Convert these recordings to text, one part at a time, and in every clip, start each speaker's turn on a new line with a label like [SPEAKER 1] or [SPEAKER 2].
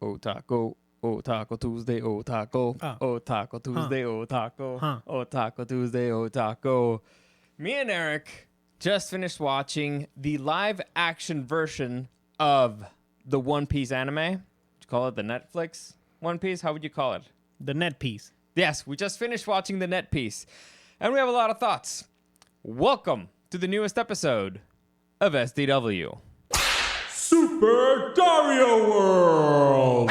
[SPEAKER 1] Otako. Otako Tuesday, Otako. Otako Tuesday, Otako. Otako Tuesday, Otako. Me and Eric just finished watching the live action version of the One Piece anime. Would you call it the Netflix One Piece? How would you call it?
[SPEAKER 2] The net piece.
[SPEAKER 1] Yes, we just finished watching the net piece. And we have a lot of thoughts. Welcome to the newest episode of SDW.
[SPEAKER 3] Super Dario World!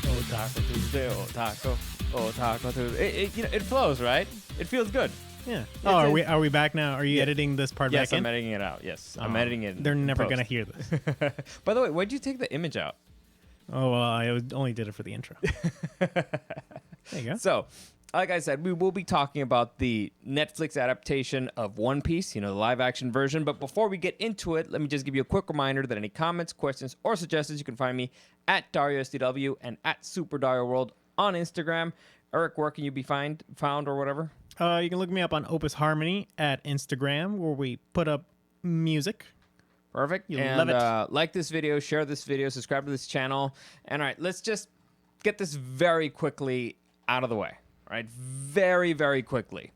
[SPEAKER 1] Otako Tuesday, Otako. Otako Tuesday. It flows, right? It feels good.
[SPEAKER 2] Yeah. Oh, are we back now? Are you editing this part
[SPEAKER 1] Yes,
[SPEAKER 2] back in?
[SPEAKER 1] I'm editing it out. Yes, I'm editing it.
[SPEAKER 2] They're never
[SPEAKER 1] going
[SPEAKER 2] to hear this.
[SPEAKER 1] By the way, why'd you take the image out?
[SPEAKER 2] Oh, well, I only did it for the intro. There you go.
[SPEAKER 1] So, like I said, we will be talking about the Netflix adaptation of One Piece, the live action version. But before we get into it, let me just give you a quick reminder that any comments, questions, or suggestions, you can find me at Dario SDW and at Super Dario World on Instagram. Eric, where can you be found or whatever?
[SPEAKER 2] You can look me up on Opus Harmony at Instagram, where we put up music.
[SPEAKER 1] Perfect.
[SPEAKER 2] You'll
[SPEAKER 1] and
[SPEAKER 2] love it.
[SPEAKER 1] Like this video, share this video, subscribe to this channel. And all right, let's just get this very quickly out of the way. All right, very, very quickly.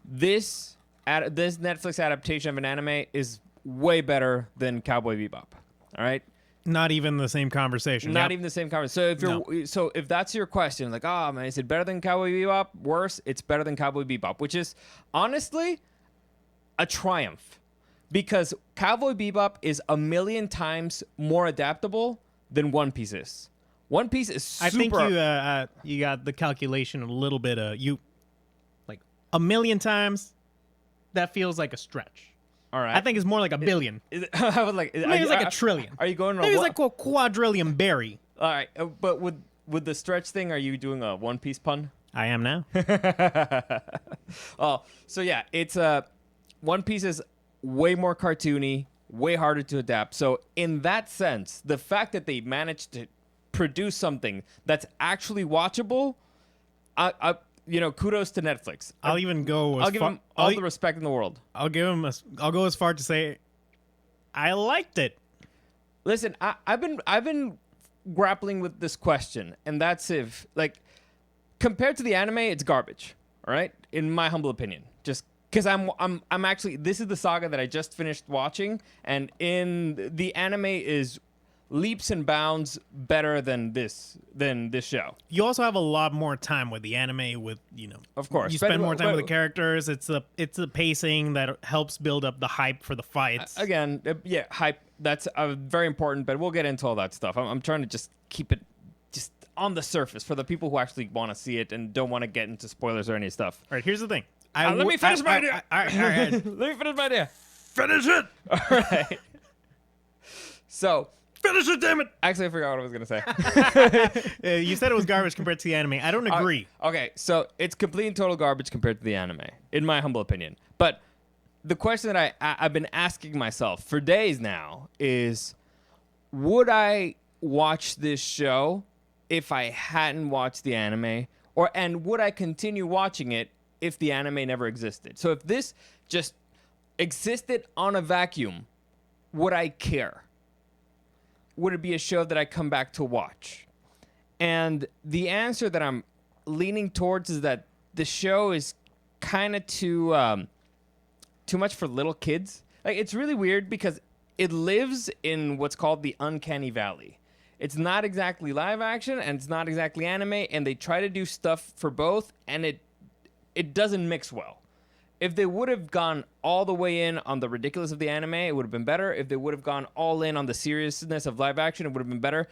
[SPEAKER 1] This Netflix adaptation of an anime is way better than Cowboy Bebop. All right?
[SPEAKER 2] Not even the same conversation.
[SPEAKER 1] Not
[SPEAKER 2] Yep.
[SPEAKER 1] even the same conversation. So if that's your question, like, oh man, is it better than Cowboy Bebop? Worse, it's better than Cowboy Bebop, which is honestly a triumph because Cowboy Bebop is a million times more adaptable than One Piece is. One Piece is super.
[SPEAKER 2] I think you got the calculation a little bit. Like a million times. That feels like a stretch.
[SPEAKER 1] All right.
[SPEAKER 2] I think it's more like a billion.
[SPEAKER 1] I would like.
[SPEAKER 2] I think it's like a trillion.
[SPEAKER 1] Are you going?
[SPEAKER 2] Maybe it's like a quadrillion berry.
[SPEAKER 1] All right, but with the stretch thing, are you doing a One Piece pun?
[SPEAKER 2] I am now.
[SPEAKER 1] Oh, so yeah, it's One Piece is way more cartoony, way harder to adapt. So in that sense, the fact that they managed to produce something that's actually watchable, kudos to Netflix.
[SPEAKER 2] I'll even go.
[SPEAKER 1] I'll give them all the respect in the world.
[SPEAKER 2] I'll go as far to say, I liked it.
[SPEAKER 1] Listen, I've been grappling with this question, and that's if, like, compared to the anime, it's garbage. All right, in my humble opinion, just because I'm actually, this is the saga that I just finished watching, and in the anime is leaps and bounds better than this show.
[SPEAKER 2] You also have a lot more time with the anime. With
[SPEAKER 1] Of course,
[SPEAKER 2] you spend more time with the characters. It's the pacing that helps build up the hype for the fights.
[SPEAKER 1] Again, yeah, hype. That's very important, but we'll get into all that stuff. I'm trying to just keep it just on the surface for the people who actually want to see it and don't want to get into spoilers or any stuff.
[SPEAKER 2] All right, here's the thing.
[SPEAKER 1] Let me finish my idea.
[SPEAKER 2] All right.
[SPEAKER 1] Let me finish my idea.
[SPEAKER 3] Finish it!
[SPEAKER 1] All right. So.
[SPEAKER 3] Finish it, damn it!
[SPEAKER 1] Actually, I forgot what I was going to say.
[SPEAKER 2] You said it was garbage compared to the anime. I don't agree.
[SPEAKER 1] Okay, so it's complete and total garbage compared to the anime, in my humble opinion. But the question that I've been asking myself for days now is, would I watch this show if I hadn't watched the anime? And would I continue watching it if the anime never existed? So if this just existed on a vacuum, would I care? Would it be a show that I come back to watch? And the answer that I'm leaning towards is that the show is kind of too much for little kids. Like, it's really weird because it lives in what's called the uncanny valley. It's not exactly live action and it's not exactly anime, and they try to do stuff for both, and it doesn't mix well. If they would have gone all the way in on the ridiculous of the anime, it would have been better. If they would have gone all in on the seriousness of live action, it would have been better.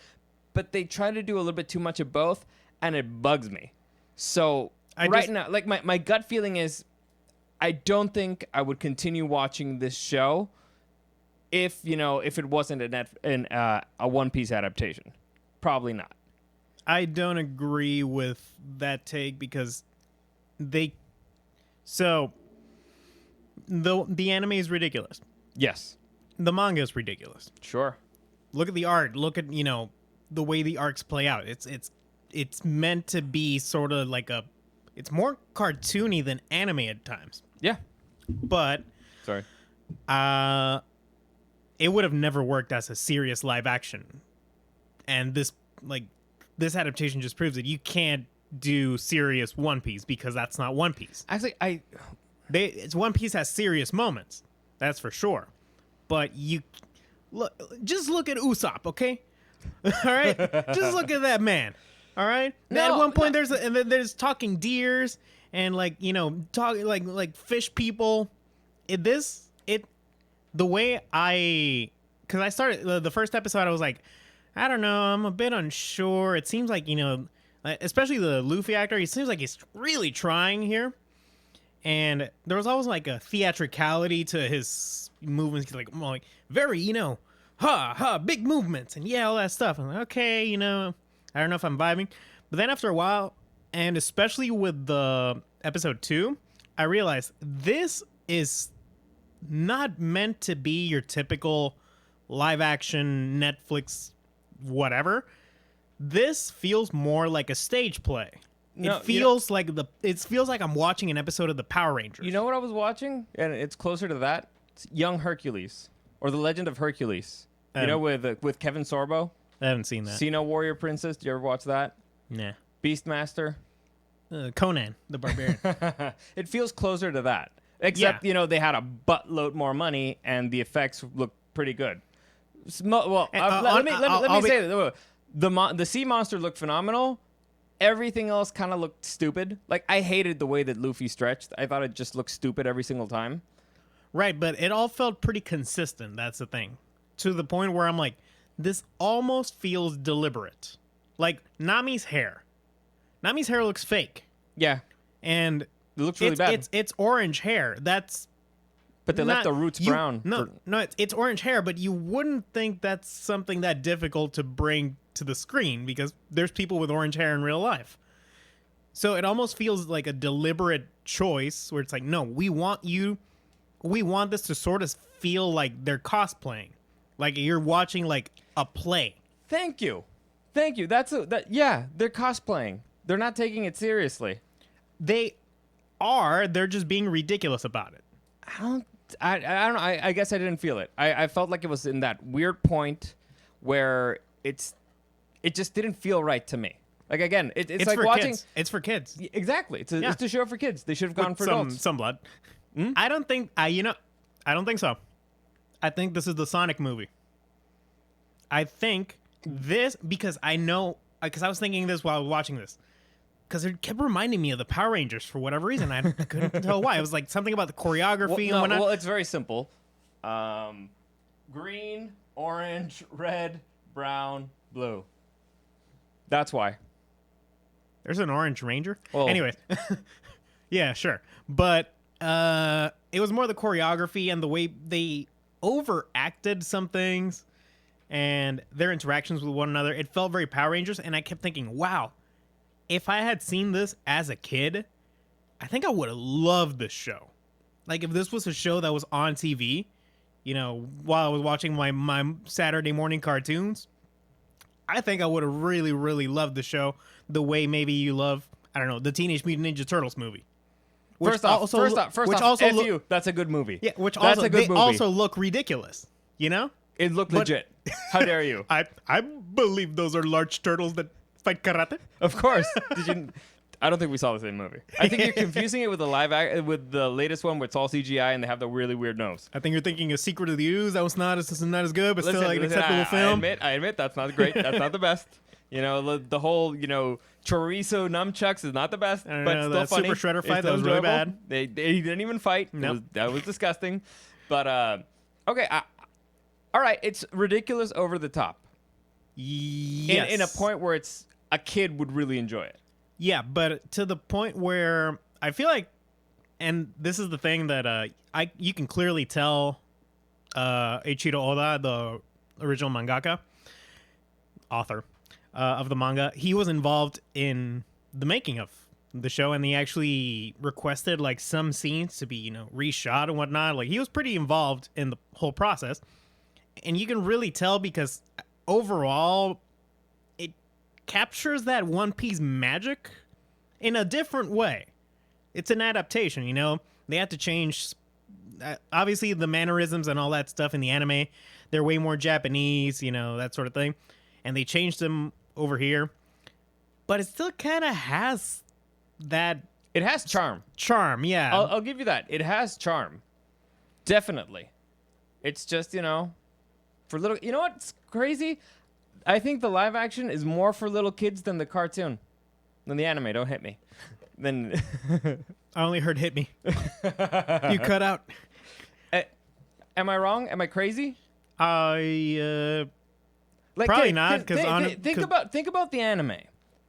[SPEAKER 1] But they try to do a little bit too much of both, and it bugs me. So now, like my gut feeling is, I don't think I would continue watching this show if it wasn't a One Piece adaptation. Probably not.
[SPEAKER 2] I don't agree with that take because the anime is ridiculous.
[SPEAKER 1] Yes.
[SPEAKER 2] The manga is ridiculous.
[SPEAKER 1] Sure.
[SPEAKER 2] Look at the art. Look at the way the arcs play out. It's meant to be sort of like it's more cartoony than anime at times.
[SPEAKER 1] Yeah.
[SPEAKER 2] but
[SPEAKER 1] Sorry.
[SPEAKER 2] it would have never worked as a serious live action. And this adaptation just proves that you can't do serious One Piece because that's not One Piece.
[SPEAKER 1] Actually,
[SPEAKER 2] It's One Piece has serious moments, that's for sure. But just look at Usopp, okay? All right, just look at that man. All right.
[SPEAKER 1] No,
[SPEAKER 2] At one point, there's talking deers and talking like fish people. The way because I started the first episode, I was like, I don't know, I'm a bit unsure. It seems like especially the Luffy actor, he seems like he's really trying here. And there was always like a theatricality to his movements, like very, big movements and all that stuff. I'm like, okay, I don't know if I'm vibing. But then after a while, and especially with the episode 2, I realized this is not meant to be your typical live action Netflix whatever. This feels more like a stage play.
[SPEAKER 1] No,
[SPEAKER 2] it feels like I'm watching an episode of the Power Rangers.
[SPEAKER 1] You know what I was watching? And it's closer to that. It's Young Hercules or The Legend of Hercules. With Kevin Sorbo.
[SPEAKER 2] I haven't seen that.
[SPEAKER 1] Xeno Warrior Princess. Did you ever watch that?
[SPEAKER 2] Nah.
[SPEAKER 1] Beastmaster.
[SPEAKER 2] Conan the Barbarian.
[SPEAKER 1] It feels closer to that. Except, they had a buttload more money and the effects look pretty good. Let me say that. The sea monster looked phenomenal. Everything else kind of looked stupid. Like, I hated the way that Luffy stretched. I thought it just looked stupid every single time.
[SPEAKER 2] Right, but it all felt pretty consistent. That's the thing. To the point where I'm like, this almost feels deliberate. Like, Nami's hair. Nami's hair looks fake.
[SPEAKER 1] Yeah.
[SPEAKER 2] And
[SPEAKER 1] it looks really bad.
[SPEAKER 2] It's orange hair.
[SPEAKER 1] But they left the roots brown.
[SPEAKER 2] No, it's orange hair, but you wouldn't think that's something that difficult to bring to the screen because there's people with orange hair in real life. So it almost feels like a deliberate choice where it's like, no, we want this to sort of feel like they're cosplaying. Like you're watching like a play.
[SPEAKER 1] Thank you. They're cosplaying. They're not taking it seriously.
[SPEAKER 2] They're just being ridiculous about it.
[SPEAKER 1] I don't know. I guess I didn't feel it. I felt like it was in that weird point where it just didn't feel right to me. Like, again, it's like
[SPEAKER 2] for
[SPEAKER 1] watching.
[SPEAKER 2] Kids. It's for kids.
[SPEAKER 1] Exactly. It's a show for kids. They should have gone for adults.
[SPEAKER 2] Some blood. I don't think. I don't think so. I think this is the Sonic movie. I think this because I was thinking this while I was watching this. Because it kept reminding me of the Power Rangers for whatever reason. I couldn't tell why. It was like something about the choreography and whatnot.
[SPEAKER 1] Well, it's very simple. Green, orange, red, brown, blue. That's why.
[SPEAKER 2] There's an Orange Ranger?
[SPEAKER 1] Well,
[SPEAKER 2] anyways. Yeah, sure. But it was more the choreography and the way they overacted some things and their interactions with one another. It felt very Power Rangers, and I kept thinking, wow, if I had seen this as a kid, I think I would have loved this show. Like, if this was a show that was on TV, while I was watching my Saturday morning cartoons, I think I would have really, really loved the show the way maybe you love, I don't know, the Teenage Mutant Ninja Turtles movie.
[SPEAKER 1] First off, that's a good movie.
[SPEAKER 2] Yeah,
[SPEAKER 1] that's a good movie.
[SPEAKER 2] Also look ridiculous,
[SPEAKER 1] It looked legit. How dare you?
[SPEAKER 2] I believe those are large turtles that fight karate.
[SPEAKER 1] Of course. I don't think we saw the same movie. I think you're confusing it with with the latest one where it's all CGI and they have the really weird nose.
[SPEAKER 2] I think you're thinking of Secret of the Ooze. That was not as good, but still like an acceptable film.
[SPEAKER 1] I admit that's not great. That's not the best. The whole chorizo nunchucks is not the best, but still funny.
[SPEAKER 2] Super Shredder fight,
[SPEAKER 1] that
[SPEAKER 2] was really bad.
[SPEAKER 1] They didn't even fight.
[SPEAKER 2] Nope.
[SPEAKER 1] That was disgusting. But okay, all right. It's ridiculous, over the top.
[SPEAKER 2] Yes.
[SPEAKER 1] In a point where a kid would really enjoy it.
[SPEAKER 2] Yeah, but to the point where I feel like, and this is the thing that you can clearly tell Eiichiro Oda, the original mangaka, author of the manga, he was involved in the making of the show, and he actually requested like some scenes to be reshot and whatnot. Like, he was pretty involved in the whole process, and you can really tell because overall it captures that One Piece magic in a different way. It's an adaptation, they had to change obviously the mannerisms and all that stuff in the anime, they're way more Japanese, you know, that sort of thing. And they changed them over here. But it still kind of has that
[SPEAKER 1] It has charm.
[SPEAKER 2] charm, yeah.
[SPEAKER 1] I'll give you that. It has charm. Definitely. It's just, you know, for little... You know what's crazy? I think the live action is more for little kids than the cartoon. Than the anime. Don't hit me. Then...
[SPEAKER 2] I only heard hit me. You cut out.
[SPEAKER 1] Am I wrong? Am I crazy?
[SPEAKER 2] I
[SPEAKER 1] Like,
[SPEAKER 2] probably not, because
[SPEAKER 1] think about the anime.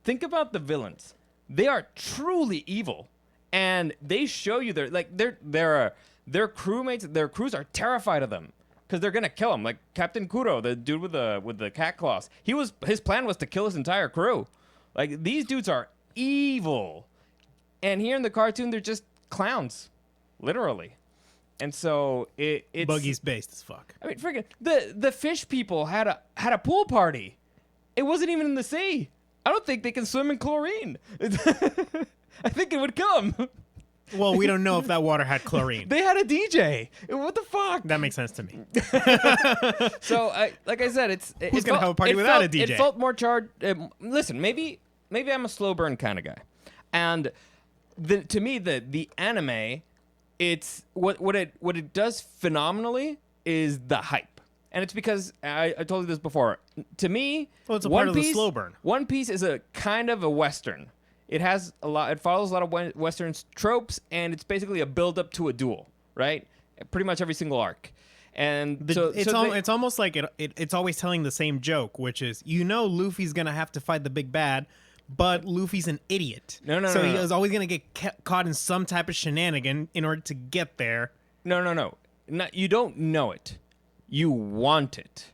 [SPEAKER 1] Think about the villains. They are truly evil, and they show you their crewmates. Their crews are terrified of them because they're gonna kill them. Like Captain Kuro, the dude with the cat claws. His plan was to kill his entire crew. Like, these dudes are evil, and here in the cartoon they're just clowns, literally. And so it's
[SPEAKER 2] Buggy's based as fuck.
[SPEAKER 1] I mean, freaking the fish people had a pool party. It wasn't even in the sea. I don't think they can swim in chlorine. I think it would kill them.
[SPEAKER 2] Well, we don't know if that water had chlorine.
[SPEAKER 1] They had a DJ. What the fuck?
[SPEAKER 2] That makes sense to me.
[SPEAKER 1] So, like I said,
[SPEAKER 2] Who's gonna have a party without a DJ?
[SPEAKER 1] It felt more charged. Listen, maybe I'm a slow burn kind of guy, and to me the anime, it's what it does phenomenally is the hype. And it's because I told you this before. To me,
[SPEAKER 2] well, it's a part of the slow burn.
[SPEAKER 1] One Piece is a kind of a Western. It has a lot. It follows a lot of Western tropes, and it's basically a build up to a duel, right? Pretty much every single arc. And
[SPEAKER 2] it's almost like it's always telling the same joke, which is, you know, Luffy's gonna have to fight the big bad, but Luffy's an idiot. So he is always gonna get caught in some type of shenanigan in order to get there.
[SPEAKER 1] No. You don't know it. You want it.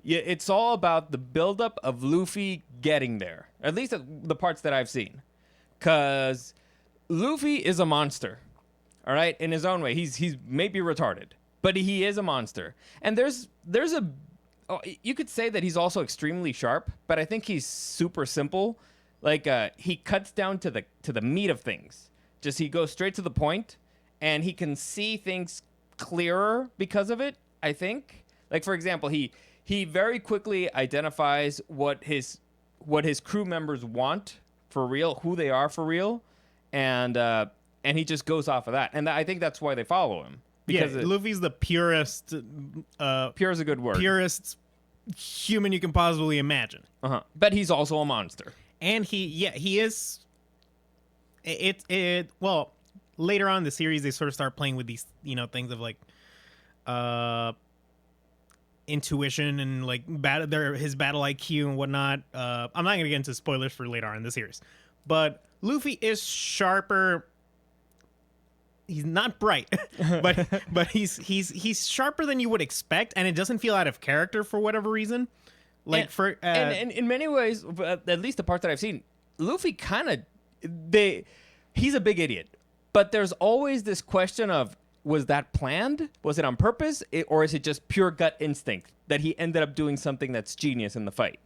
[SPEAKER 1] It's all about the buildup of Luffy getting there. At least the parts that I've seen. Because Luffy is a monster. All right? In his own way. He's maybe retarded. But he is a monster. And there's a... Oh, you could say that he's also extremely sharp. But I think he's super simple. Like, he cuts down to the meat of things. Just he goes straight to the point. And he can see things clearer because of it. I think, like, for example, he very quickly identifies what his crew members want for real, who they are for real, and he just goes off of that. And I think that's why they follow him. Because
[SPEAKER 2] Luffy's the purest.
[SPEAKER 1] Pure is a good word.
[SPEAKER 2] Purest human you can possibly imagine.
[SPEAKER 1] But he's also a monster.
[SPEAKER 2] And he is. Well, later on in the series, they sort of start playing with these, you know, things of like. Intuition and like his battle IQ and whatnot. I'm not gonna get into spoilers for later on in the series, but Luffy is sharper. He's not bright, but he's sharper than you would expect, and it doesn't feel out of character for whatever reason. Like
[SPEAKER 1] and in many ways, at least the part that I've seen, Luffy he's a big idiot, but there's always this question of, was that planned? Was it on purpose? Or is it just pure gut instinct that he ended up doing something that's genius in the fight?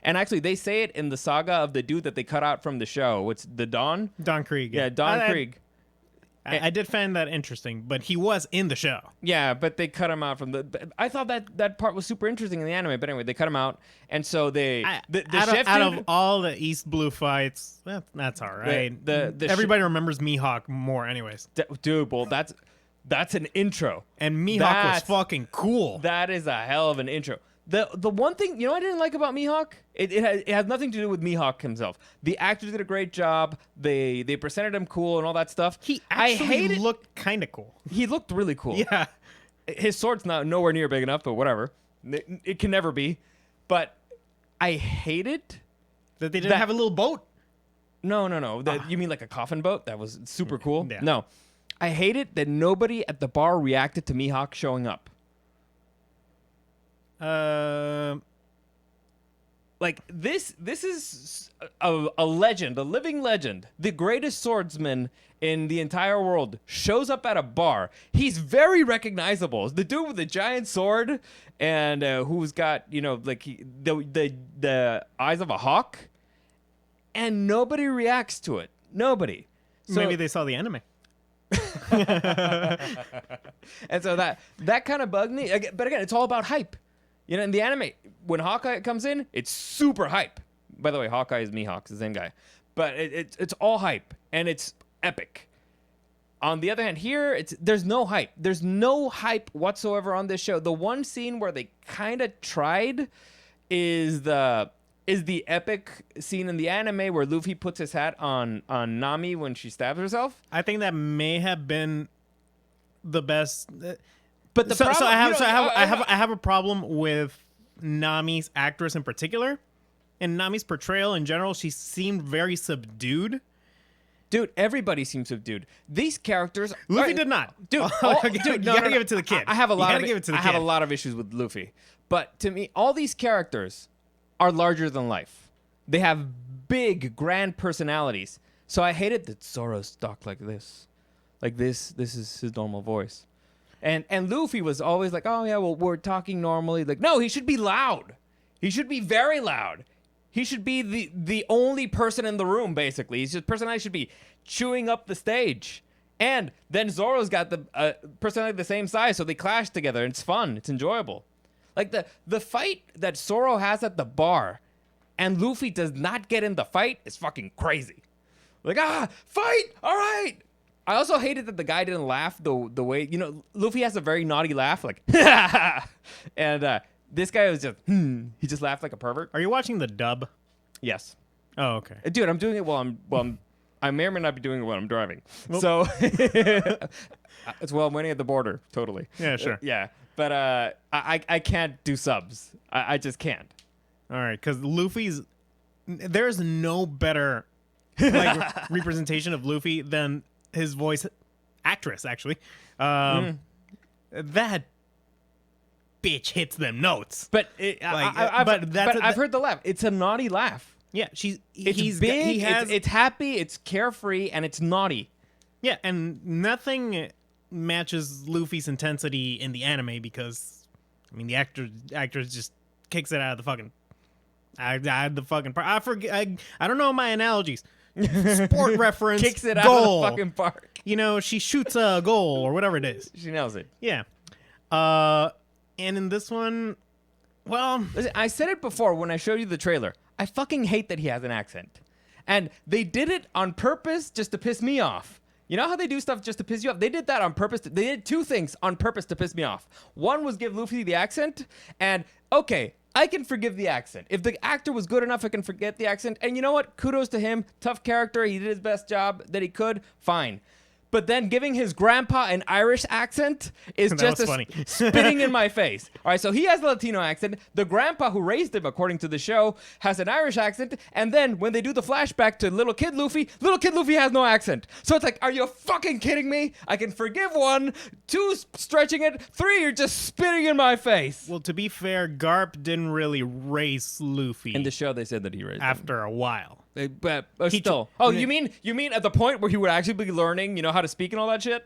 [SPEAKER 1] And actually, they say it in the saga of the dude that they cut out from the show. It's the Don
[SPEAKER 2] Krieg.
[SPEAKER 1] Yeah, Don Krieg.
[SPEAKER 2] I did find that interesting, but he was in the show.
[SPEAKER 1] Yeah, but they cut him out from the... I thought that part was super interesting in the anime, but anyway, they cut him out, and so they...
[SPEAKER 2] Out of all the East Blue fights, that's all right. Everybody remembers Mihawk more anyways.
[SPEAKER 1] Dude, well, that's an intro.
[SPEAKER 2] And Mihawk was fucking cool.
[SPEAKER 1] That is a hell of an intro. The one thing, you know what I didn't like about Mihawk? It has nothing to do with Mihawk himself. The actors did a great job. They presented him cool and all that stuff.
[SPEAKER 2] He actually looked kind of cool.
[SPEAKER 1] He looked really cool.
[SPEAKER 2] Yeah.
[SPEAKER 1] His sword's nowhere near big enough, but whatever. It can never be. But I hate it.
[SPEAKER 2] That they didn't have a little boat?
[SPEAKER 1] No. You mean like a coffin boat? That was super cool?
[SPEAKER 2] Yeah.
[SPEAKER 1] No. I hate it that nobody at the bar reacted to Mihawk showing up. Like, this is a legend, a living legend. The greatest swordsman in the entire world shows up at a bar. He's very recognizable. The dude with the giant sword and who's got, you know, like the eyes of a hawk. And nobody reacts to it. Nobody. So,
[SPEAKER 2] maybe they saw the anime.
[SPEAKER 1] And so that kind of bugged me. But again, it's all about hype. You know, in the anime, when Hawkeye comes in, it's super hype. By the way, Hawkeye is Mihawk, it's the same guy. But it's all hype, and it's epic. On the other hand, here, there's no hype. There's no hype whatsoever on this show. The one scene where they kind of tried is the epic scene in the anime where Luffy puts his hat on Nami when she stabs herself.
[SPEAKER 2] I think that may have been the best.
[SPEAKER 1] But the problem,
[SPEAKER 2] I have a problem with Nami's actress in particular, and Nami's portrayal in general. She seemed very subdued.
[SPEAKER 1] Dude, everybody seems subdued. These characters,
[SPEAKER 2] Luffy did not.
[SPEAKER 1] Dude,
[SPEAKER 2] you gotta give it to the kid.
[SPEAKER 1] I have a lot of issues with Luffy, but to me, all these characters are larger than life. They have big, grand personalities. So I hated that Zoro's talked like this. Like this is his normal voice. And Luffy was always like, oh yeah, well, we're talking normally. Like, no, he should be loud. He should be very loud. He should be the only person in the room, basically. His personality should be chewing up the stage. And then Zoro's got the personality the same size, so they clash together. And it's fun. It's enjoyable. Like the fight that Zoro has at the bar and Luffy does not get in the fight is fucking crazy. Like, fight! All right! I also hated that the guy didn't laugh the way, you know, Luffy has a very naughty laugh, like, and this guy was just, he just laughed like a pervert.
[SPEAKER 2] Are you watching the dub?
[SPEAKER 1] Yes.
[SPEAKER 2] Oh, okay.
[SPEAKER 1] Dude, I'm doing it I may or may not be doing it while I'm driving. Well, so, it's while I'm waiting at the border, totally.
[SPEAKER 2] Yeah, sure.
[SPEAKER 1] Yeah, but I can't do subs. I just can't.
[SPEAKER 2] All right, because there's no better representation of Luffy than his voice actress, actually. That bitch hits them notes.
[SPEAKER 1] But I've heard the laugh. It's a naughty laugh.
[SPEAKER 2] Yeah,
[SPEAKER 1] He's big. It's happy. It's carefree, and it's naughty.
[SPEAKER 2] Yeah, and nothing matches Luffy's intensity in the anime because, I mean, the actor just kicks it out of the fucking. I forget. I don't know my analogies. Sport reference.
[SPEAKER 1] Kicks it
[SPEAKER 2] goal.
[SPEAKER 1] out of the fucking park.
[SPEAKER 2] You know, she shoots a goal or whatever it is.
[SPEAKER 1] She nails it.
[SPEAKER 2] Yeah. And in this one, well,
[SPEAKER 1] listen, I said it before when I showed you the trailer. I fucking hate that he has an accent. And they did it on purpose just to piss me off. You know how they do stuff just to piss you off? They did that on purpose. They did two things on purpose to piss me off. One was give Luffy the accent, and okay, I can forgive the accent. If the actor was good enough, I can forget the accent. And you know what? Kudos to him. Tough character. He did his best job that he could. Fine. But then giving his grandpa an Irish accent is just spitting in my face. All right, so he has a Latino accent. The grandpa who raised him, according to the show, has an Irish accent. And then when they do the flashback to little kid Luffy has no accent. So it's like, are you fucking kidding me? I can forgive one, two, stretching it, three, you're just spitting in my face.
[SPEAKER 2] Well, to be fair, Garp didn't really raise Luffy.
[SPEAKER 1] In the show, they said that he raised him.
[SPEAKER 2] After a while.
[SPEAKER 1] But still. Oh, you mean at the point where he would actually be learning, how to speak and all that shit?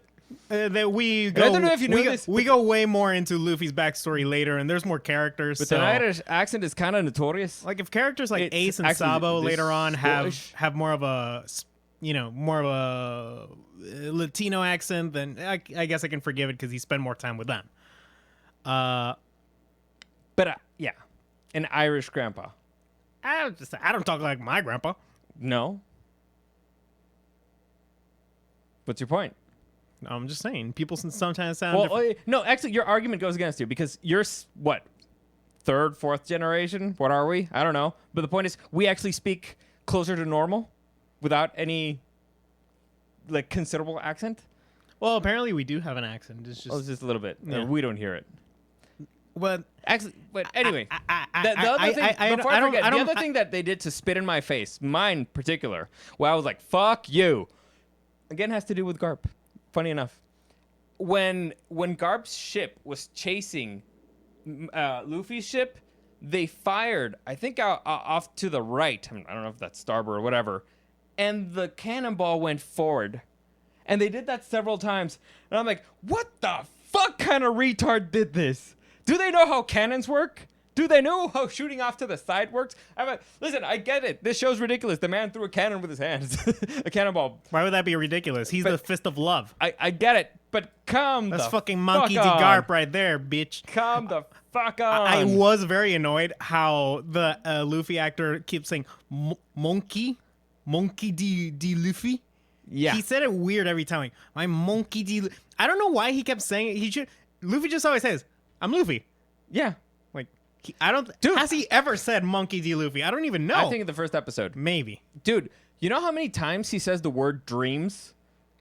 [SPEAKER 2] That we
[SPEAKER 1] I don't know if you knew this.
[SPEAKER 2] We go way more into Luffy's backstory later, and there's more characters.
[SPEAKER 1] But the Irish accent is kind of notorious.
[SPEAKER 2] Like if characters like Ace and Sabo later on have more of a Latino accent, then I guess I can forgive it because he spent more time with them.
[SPEAKER 1] But yeah, an Irish grandpa.
[SPEAKER 2] I don't talk like my grandpa.
[SPEAKER 1] No. What's your point?
[SPEAKER 2] I'm just saying, people sometimes sound different.
[SPEAKER 1] No, actually, your argument goes against you because you're, what, third, fourth generation? What are we? I don't know. But the point is, we actually speak closer to normal without any, considerable accent.
[SPEAKER 2] Well, apparently we do have an accent. It's just
[SPEAKER 1] a little bit.
[SPEAKER 2] Yeah.
[SPEAKER 1] We don't hear it.
[SPEAKER 2] But
[SPEAKER 1] anyway, the other thing that they did to spit in my face, mine in particular, where I was like, fuck you, again, has to do with Garp. Funny enough, when Garp's ship was chasing Luffy's ship, they fired, I think, off to the right. I don't know if that's starboard or whatever, and the cannonball went forward. And they did that several times. And I'm like, what the fuck kind of retard did this? Do they know how cannons work? Do they know how shooting off to the side works? Listen, I get it. This show's ridiculous. The man threw a cannon with his hands, a cannonball.
[SPEAKER 2] Why would that be ridiculous? He's the fist of love.
[SPEAKER 1] I get it, but
[SPEAKER 2] That's fucking monkey D. Garp right there, bitch.
[SPEAKER 1] Come the fuck on.
[SPEAKER 2] I was very annoyed how the Luffy actor keeps saying monkey D. Luffy.
[SPEAKER 1] Yeah.
[SPEAKER 2] He said it weird every time. Like, my monkey D. I don't know why he kept saying it. Luffy just always says, "I'm Luffy."
[SPEAKER 1] Yeah.
[SPEAKER 2] Like, I don't.
[SPEAKER 1] Dude.
[SPEAKER 2] Has he ever said monkey D. Luffy? I don't even know.
[SPEAKER 1] I think in the first episode.
[SPEAKER 2] Maybe.
[SPEAKER 1] Dude, you know how many times he says the word dreams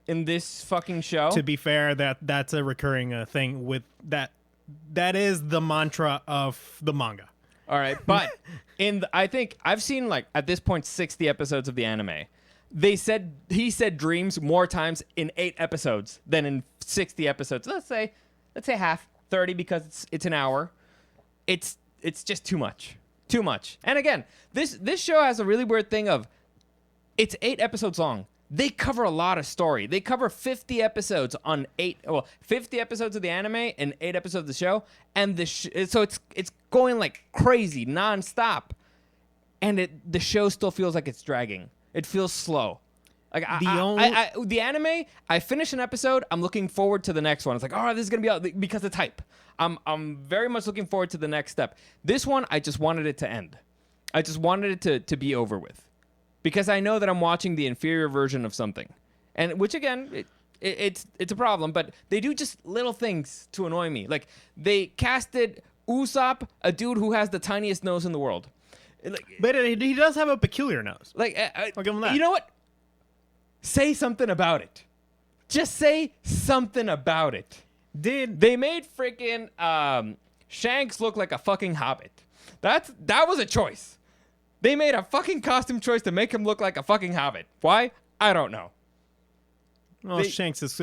[SPEAKER 1] in this fucking show?
[SPEAKER 2] To be fair, that's a recurring thing with that. That is the mantra of the manga.
[SPEAKER 1] All right, but I think I've seen like at this point 60 episodes of the anime. He said dreams more times in 8 episodes than in 60 episodes. Let's say half, 30 because it's an hour. It's just too much. Too much. And again, this show has a really weird thing of it's 8 episodes long. They cover a lot of story. They cover 50 episodes on 50 episodes of the anime and 8 episodes of the show, and so it's going like crazy nonstop, and the show still feels like it's dragging. It feels slow. Like the anime, I finish an episode, I'm looking forward to the next one. It's like, oh, this is gonna be out because it's hype. I'm very much looking forward to the next step. This one, I just wanted it to end. I just wanted it to be over with. Because I know that I'm watching the inferior version of something, and which again, it's a problem. But they do just little things to annoy me. Like they casted Usopp, a dude who has the tiniest nose in the world.
[SPEAKER 2] But he does have a peculiar nose.
[SPEAKER 1] Like
[SPEAKER 2] I'll give him that.
[SPEAKER 1] You know what? Say something about it. Just say something about it. They made freaking Shanks look like a fucking hobbit? That was a choice. They made a fucking costume choice to make him look like a fucking hobbit. Why? I don't know.
[SPEAKER 2] Well, Shanks is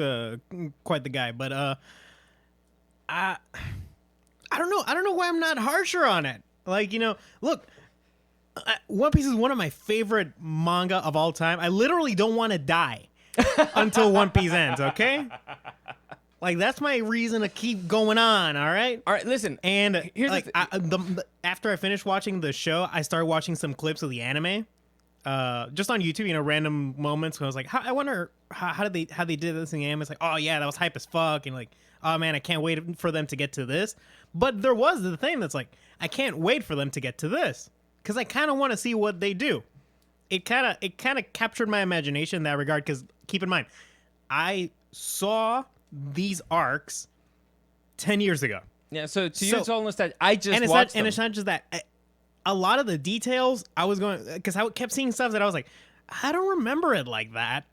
[SPEAKER 2] quite the guy, but I don't know. I don't know why I'm not harsher on it. Like, look, One Piece is one of my favorite manga of all time. I literally don't want to die until One Piece ends, okay? Like, that's my reason to keep going on, all right?
[SPEAKER 1] All right, listen.
[SPEAKER 2] And
[SPEAKER 1] here's
[SPEAKER 2] like, after I finished watching the show, I started watching some clips of the anime, just on YouTube. Random moments. When I was like, I wonder how they did this in the anime. It's like, oh yeah, that was hype as fuck, and like, oh man, I can't wait for them to get to this. But there was the thing that's like, I can't wait for them to get to this because I kind of want to see what they do. It kind of captured my imagination in that regard. Because keep in mind, I saw these arcs 10 years ago.
[SPEAKER 1] Yeah, so to you, it's almost that I just
[SPEAKER 2] and
[SPEAKER 1] watched them.
[SPEAKER 2] And it's not just that. A lot of the details, I was going... Because I kept seeing stuff that I was like, I don't remember it like that.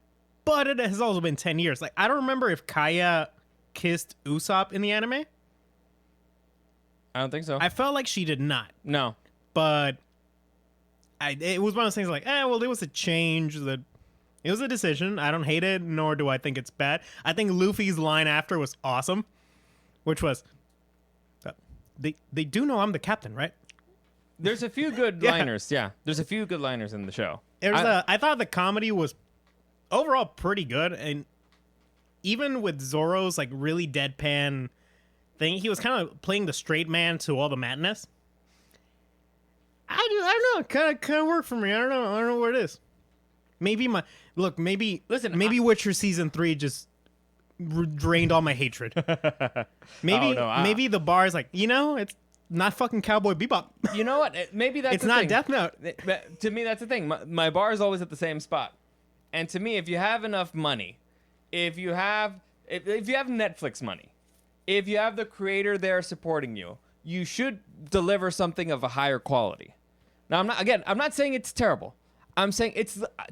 [SPEAKER 2] But it has also been 10 years. Like, I don't remember if Kaya kissed Usopp in the anime.
[SPEAKER 1] I don't think so.
[SPEAKER 2] I felt like she did not.
[SPEAKER 1] No.
[SPEAKER 2] But it was one of those things like, well, it was a change that... It was a decision. I don't hate it, nor do I think it's bad. I think Luffy's line after was awesome, which was, they do know I'm the captain, right?
[SPEAKER 1] There's a few good liners, yeah. There's a few good liners in the show.
[SPEAKER 2] I thought the comedy was overall pretty good, and even with Zoro's like really deadpan thing, he was kind of playing the straight man to all the madness. I don't know. Kind of worked for me. I don't know what it is. Maybe maybe Witcher season 3 just drained all my hatred. Maybe the bar is like, it's not fucking Cowboy Bebop.
[SPEAKER 1] You know what? Maybe that's
[SPEAKER 2] it's
[SPEAKER 1] the
[SPEAKER 2] not
[SPEAKER 1] thing.
[SPEAKER 2] Death Note.
[SPEAKER 1] To me, that's the thing. My bar is always at the same spot. And to me, if you have enough money, if you have Netflix money, if you have the creator there supporting you, you should deliver something of a higher quality. Now, I'm not saying it's terrible. I'm saying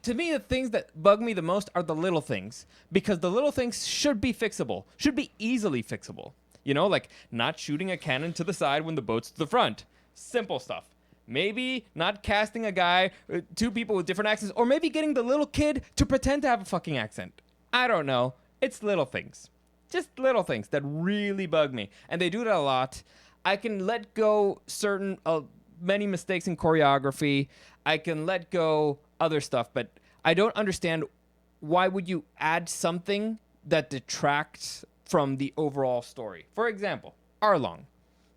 [SPEAKER 1] to me, the things that bug me the most are the little things, because the little things should be fixable, should be easily fixable. Like not shooting a cannon to the side when the boat's to the front. Simple stuff. Maybe not casting a guy, 2 people with different accents, or maybe getting the little kid to pretend to have a fucking accent. I don't know. It's little things. Just little things that really bug me. And they do that a lot. I can let go certain many mistakes in choreography. I can let go other stuff, but I don't understand why would you add something that detracts from the overall story. For example, Arlong.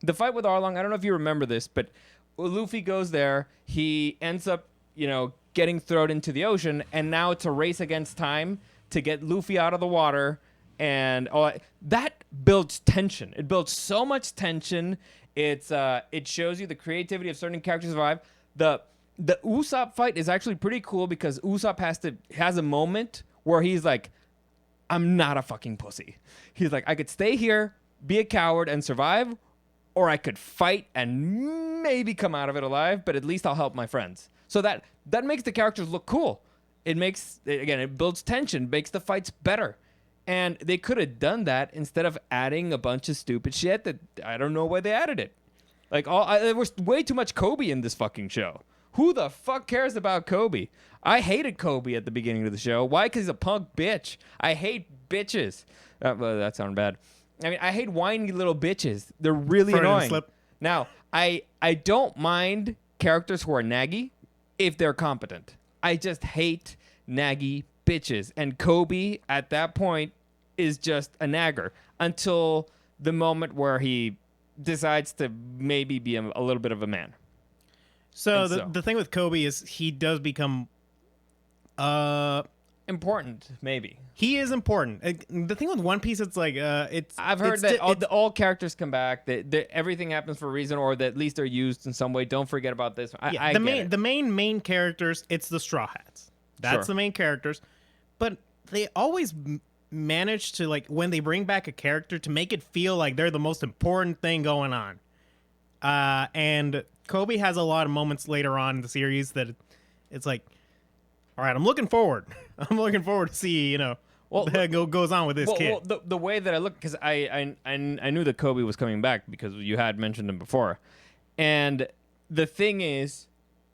[SPEAKER 1] The fight with Arlong, I don't know if you remember this, but Luffy goes there. He ends up, getting thrown into the ocean, and now it's a race against time to get Luffy out of the water. And that builds tension. It builds so much tension. It shows you the creativity of certain characters survive. The Usopp fight is actually pretty cool because Usopp has a moment where he's like, I'm not a fucking pussy. He's like, I could stay here, be a coward, and survive, or I could fight and maybe come out of it alive, but at least I'll help my friends. So that makes the characters look cool. It builds tension, makes the fights better. And they could have done that instead of adding a bunch of stupid shit that I don't know why they added it. Like, there was way too much Kobe in this fucking show. Who the fuck cares about Kobe? I hated Kobe at the beginning of the show. Why? Because he's a punk bitch. I hate bitches. Well, that sounded bad. I mean, I hate whiny little bitches. They're really annoying. Now, I don't mind characters who are naggy if they're competent. I just hate naggy bitches. And Kobe, at that point, is just a nagger until the moment where he decides to maybe be a little bit of a man.
[SPEAKER 2] So the thing with Kobe is he does become
[SPEAKER 1] important, maybe.
[SPEAKER 2] He is important. The thing with One Piece, it's like
[SPEAKER 1] I've heard that all characters come back. That everything happens for a reason, or that at least they're used in some way. Don't forget about this.
[SPEAKER 2] The main characters. It's the Straw Hats. That's the main characters, but they always manage to, like, when they bring back a character, to make it feel like they're the most important thing going on. And Kobe has a lot of moments later on in the series that it's like, all right, I'm looking forward to see, what the heck goes on with this kid.
[SPEAKER 1] Well, the way that I look, because I knew that Kobe was coming back because you had mentioned him before. And the thing is,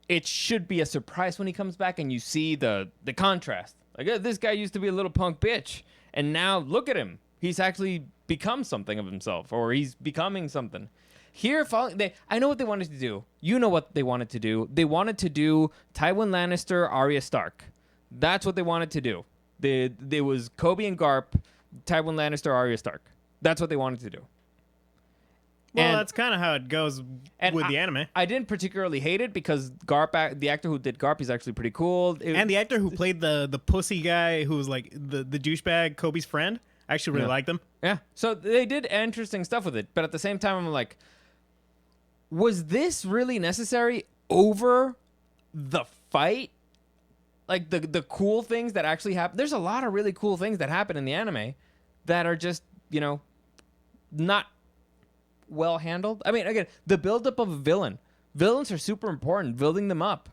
[SPEAKER 1] it should be a surprise when he comes back and you see the contrast. Like, this guy used to be a little punk bitch, and now look at him. He's actually become something of himself, or he's becoming something. Here, I know what they wanted to do. You know what they wanted to do. They wanted to do Tywin Lannister, Arya Stark. That's what they wanted to do. There was Kobe and Garp, Tywin Lannister, Arya Stark. That's what they wanted to do.
[SPEAKER 2] Well, that's kind of how it goes with the anime.
[SPEAKER 1] I didn't particularly hate it because Garp, the actor who did Garp, is actually pretty cool.
[SPEAKER 2] And the actor who played the pussy guy who was like the douchebag, Kobe's friend, I actually really liked him.
[SPEAKER 1] Yeah. So they did interesting stuff with it. But at the same time, I'm like, was this really necessary over the fight? Like the cool things that actually happen. There's a lot of really cool things that happen in the anime that are just, not well handled. I mean, again, the buildup of a villain. Villains are super important, building them up.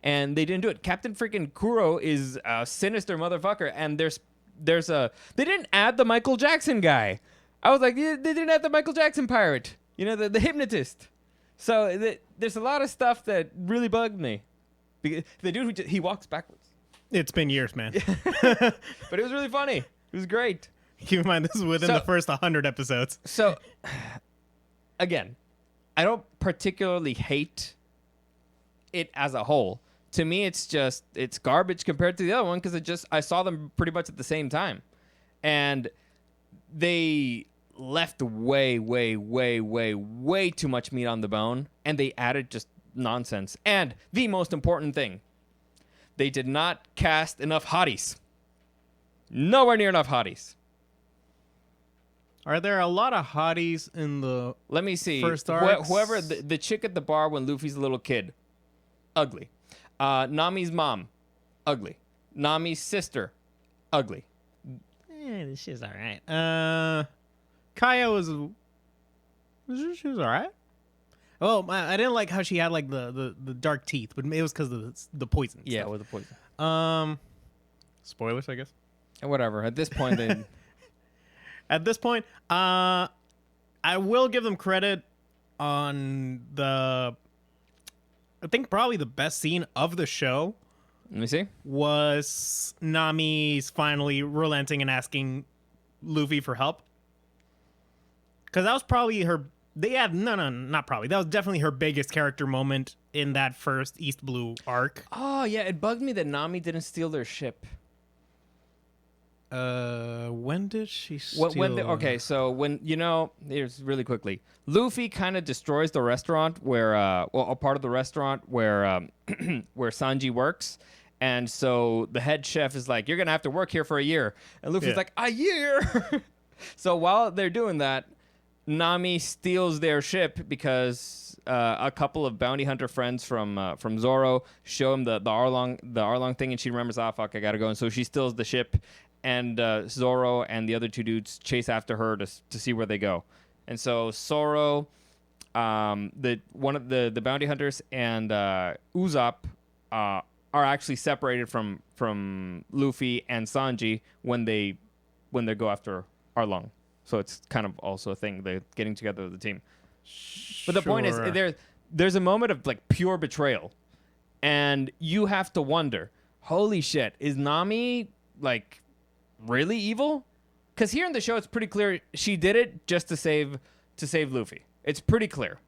[SPEAKER 1] And they didn't do it. Captain freaking Kuro is a sinister motherfucker. And they didn't add the Michael Jackson guy. I was like, they didn't add the Michael Jackson pirate. The hypnotist. So there's a lot of stuff that really bugged me. The dude he walks backwards.
[SPEAKER 2] It's been years, man.
[SPEAKER 1] But it was really funny. It was great.
[SPEAKER 2] Keep in mind, this is within the first 100 episodes.
[SPEAKER 1] So, again, I don't particularly hate it as a whole. To me, it's garbage compared to the other one because I saw them pretty much at the same time. And they left way, way, way, way, way too much meat on the bone. And they added just nonsense. And the most important thing, they did not cast enough hotties. Nowhere near enough hotties.
[SPEAKER 2] Are there a lot of hotties in the
[SPEAKER 1] Let me see.
[SPEAKER 2] First arcs?
[SPEAKER 1] Whoever, the chick at the bar when Luffy's a little kid, ugly. Nami's mom, ugly. Nami's sister, ugly.
[SPEAKER 2] This shit's all right. Kaya she was all right. Oh, I didn't like how she had like the dark teeth, but it was because of the poison.
[SPEAKER 1] Yeah,
[SPEAKER 2] stuff.
[SPEAKER 1] with the poison.
[SPEAKER 2] Spoilers, I guess.
[SPEAKER 1] Whatever. At this point, they.
[SPEAKER 2] At this point, I will give them credit on I think probably the best scene of the show.
[SPEAKER 1] Let me see.
[SPEAKER 2] Was Nami's finally relenting and asking Luffy for help. Because that was probably her. Not probably. That was definitely her biggest character moment in that first East Blue arc.
[SPEAKER 1] Oh yeah, it bugged me that Nami didn't steal their ship.
[SPEAKER 2] When did she steal?
[SPEAKER 1] Okay, so here's really quickly. Luffy kind of destroys the restaurant where, a part of the restaurant where, where Sanji works. And so the head chef is like, you're going to have to work here for a year. And Luffy's like, a year? So while they're doing that, Nami steals their ship because a couple of bounty hunter friends from Zoro show him the Arlong thing, and she remembers, fuck, I gotta go. And so she steals the ship, and Zoro and the other two dudes chase after her to see where they go. And so Zoro, one of the bounty hunters, and Usopp are actually separated from Luffy and Sanji when they go after Arlong. So it's kind of also a thing. They're getting together as a team. But the point is, there's a moment of like pure betrayal, and you have to wonder, holy shit, is Nami like really evil? Because here in the show, it's pretty clear she did it just to save Luffy. It's pretty clear.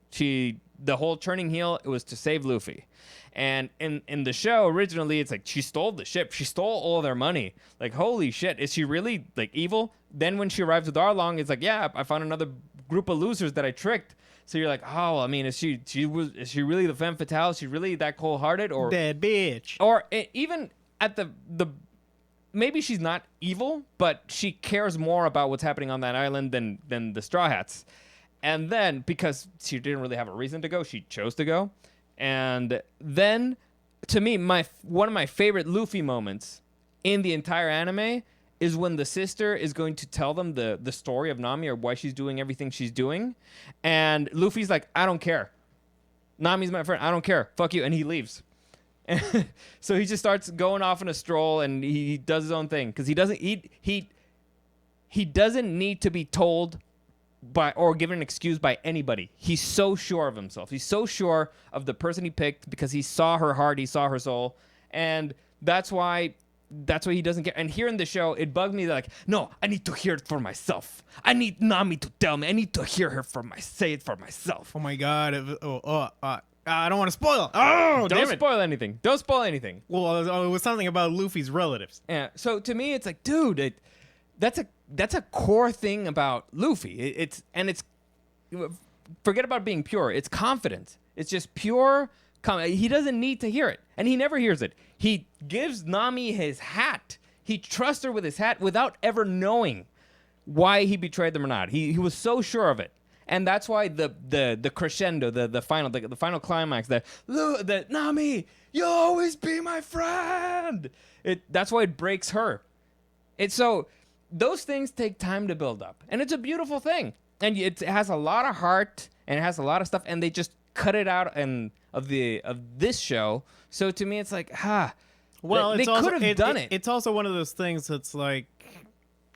[SPEAKER 1] The whole turning heel, it was to save Luffy. And in the show, originally, it's like she stole the ship. She stole all their money. Like, holy shit, is she really, like, evil? Then when she arrives with Arlong, it's like, yeah, I found another group of losers that I tricked. So you're like, oh, I mean, is she really the femme fatale? Is she really that cold-hearted? Or
[SPEAKER 2] dead bitch.
[SPEAKER 1] Or even at the maybe she's not evil, but she cares more about what's happening on that island than the Straw Hats. And then, because she didn't really have a reason to go, she chose to go. And then, to me, one of my favorite Luffy moments in the entire anime is when the sister is going to tell them the story of Nami or why she's doing everything she's doing. And Luffy's like, I don't care. Nami's my friend. I don't care. Fuck you. And he leaves. So he just starts going off on a stroll, and he does his own thing. Because he doesn't need to be told or given an excuse by anybody. He's so sure of himself. He's so sure of the person he picked because he saw her heart, he saw her soul, and that's why he doesn't care. And here in the show, it bugged me like, no, I need to hear it for myself. I need Nami to tell me. I need to hear her say it for myself.
[SPEAKER 2] Oh my god! I don't want to spoil. Oh,
[SPEAKER 1] don't spoil anything. Don't spoil anything.
[SPEAKER 2] Well, it was something about Luffy's relatives.
[SPEAKER 1] Yeah. So to me, it's like, dude, that's a core thing about Luffy. It's forget about being pure. It's confidence. It's just pure. He doesn't need to hear it, and he never hears it. He gives Nami his hat. He trusts her with his hat without ever knowing why he betrayed them or not. He was so sure of it, and that's why the crescendo, the final climax, the Nami, you'll always be my friend. That's why it breaks her. It's so. Those things take time to build up, and it's a beautiful thing, and it has a lot of heart, and it has a lot of stuff, and they just cut it out of this show. So to me, it's like, well, they could have done it.
[SPEAKER 2] It's also one of those things that's like,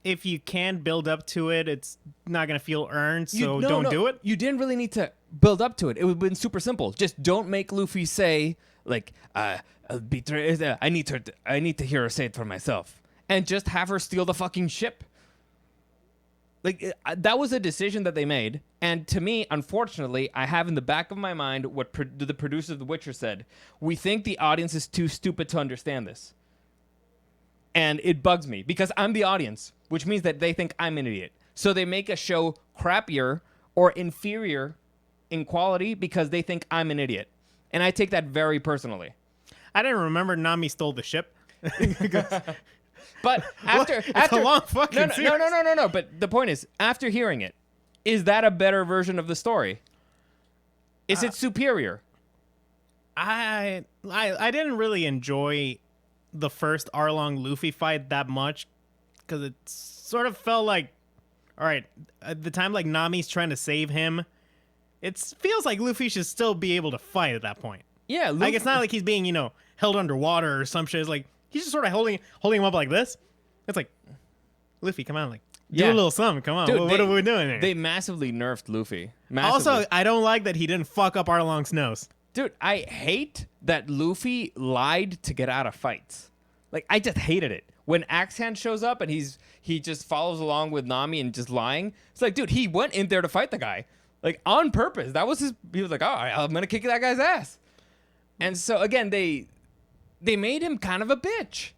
[SPEAKER 2] if you can build up to it, it's not gonna feel earned. So don't do it.
[SPEAKER 1] You didn't really need to build up to it. It would have been super simple. Just don't make Luffy say like, I need to hear her say it for myself. And just have her steal the fucking ship. Like, that was a decision that they made. And to me, unfortunately, I have in the back of my mind what the producer of The Witcher said. We think the audience is too stupid to understand this. And it bugs me because I'm the audience, which means that they think I'm an idiot. So they make a show crappier or inferior in quality because they think I'm an idiot. And I take that very personally.
[SPEAKER 2] I didn't remember Nami stole the ship.
[SPEAKER 1] But after
[SPEAKER 2] a long fucking series.
[SPEAKER 1] No. But the point is, after hearing it, is that a better version of the story? Is it superior?
[SPEAKER 2] I didn't really enjoy the first Arlong Luffy fight that much because it sort of felt like, all right, at the time like Nami's trying to save him, it feels like Luffy should still be able to fight at that point.
[SPEAKER 1] Yeah, Luffy,
[SPEAKER 2] like it's not like he's being held underwater or some shit. It's like he's just sort of holding him up like this. It's like, Luffy, come on, like do a little something. Come on,
[SPEAKER 1] dude,
[SPEAKER 2] what are we doing here?
[SPEAKER 1] They massively nerfed Luffy. Massively.
[SPEAKER 2] Also, I don't like that he didn't fuck up Arlong's nose.
[SPEAKER 1] Dude, I hate that Luffy lied to get out of fights. Like, I just hated it. When Axe Hand shows up and he just follows along with Nami and just lying, it's like, dude, he went in there to fight the guy. Like, on purpose. That was he was like, all right, I'm going to kick that guy's ass. And so, again, they made him kind of a bitch.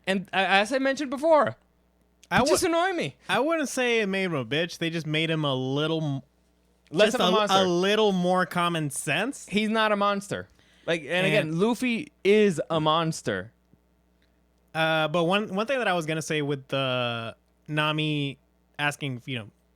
[SPEAKER 1] And as I mentioned before, They just annoy me.
[SPEAKER 2] I wouldn't say it made him a bitch. They just made him a little
[SPEAKER 1] Less
[SPEAKER 2] just
[SPEAKER 1] of a monster.
[SPEAKER 2] a little more common sense.
[SPEAKER 1] He's not a monster. Like, and again, Luffy is a monster.
[SPEAKER 2] But one thing that I was gonna say with the Nami asking,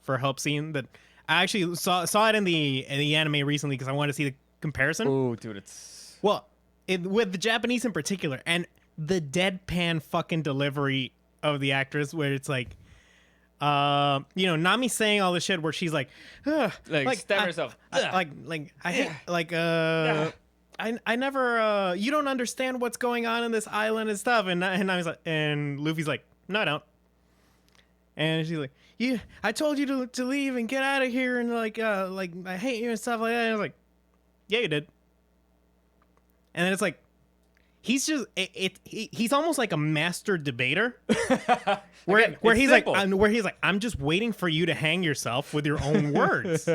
[SPEAKER 2] for help scene, that I actually saw it in the anime recently because I wanted to see the comparison.
[SPEAKER 1] Oh, dude, it's
[SPEAKER 2] Well, with the Japanese in particular, and the deadpan fucking delivery of the actress, where it's like, Nami saying all this shit where she's like, ugh,
[SPEAKER 1] stab herself.
[SPEAKER 2] I hate, I never, you don't understand what's going on in this island and stuff, and Nami's like, and Luffy's like, no, I don't, and she's like, yeah, I told you to leave and get out of here, and like I hate you and stuff like that. And I was like, yeah, you did. And then it's like, he's just he's almost like a master debater, where he's like, I'm just waiting for you to hang yourself with your own words.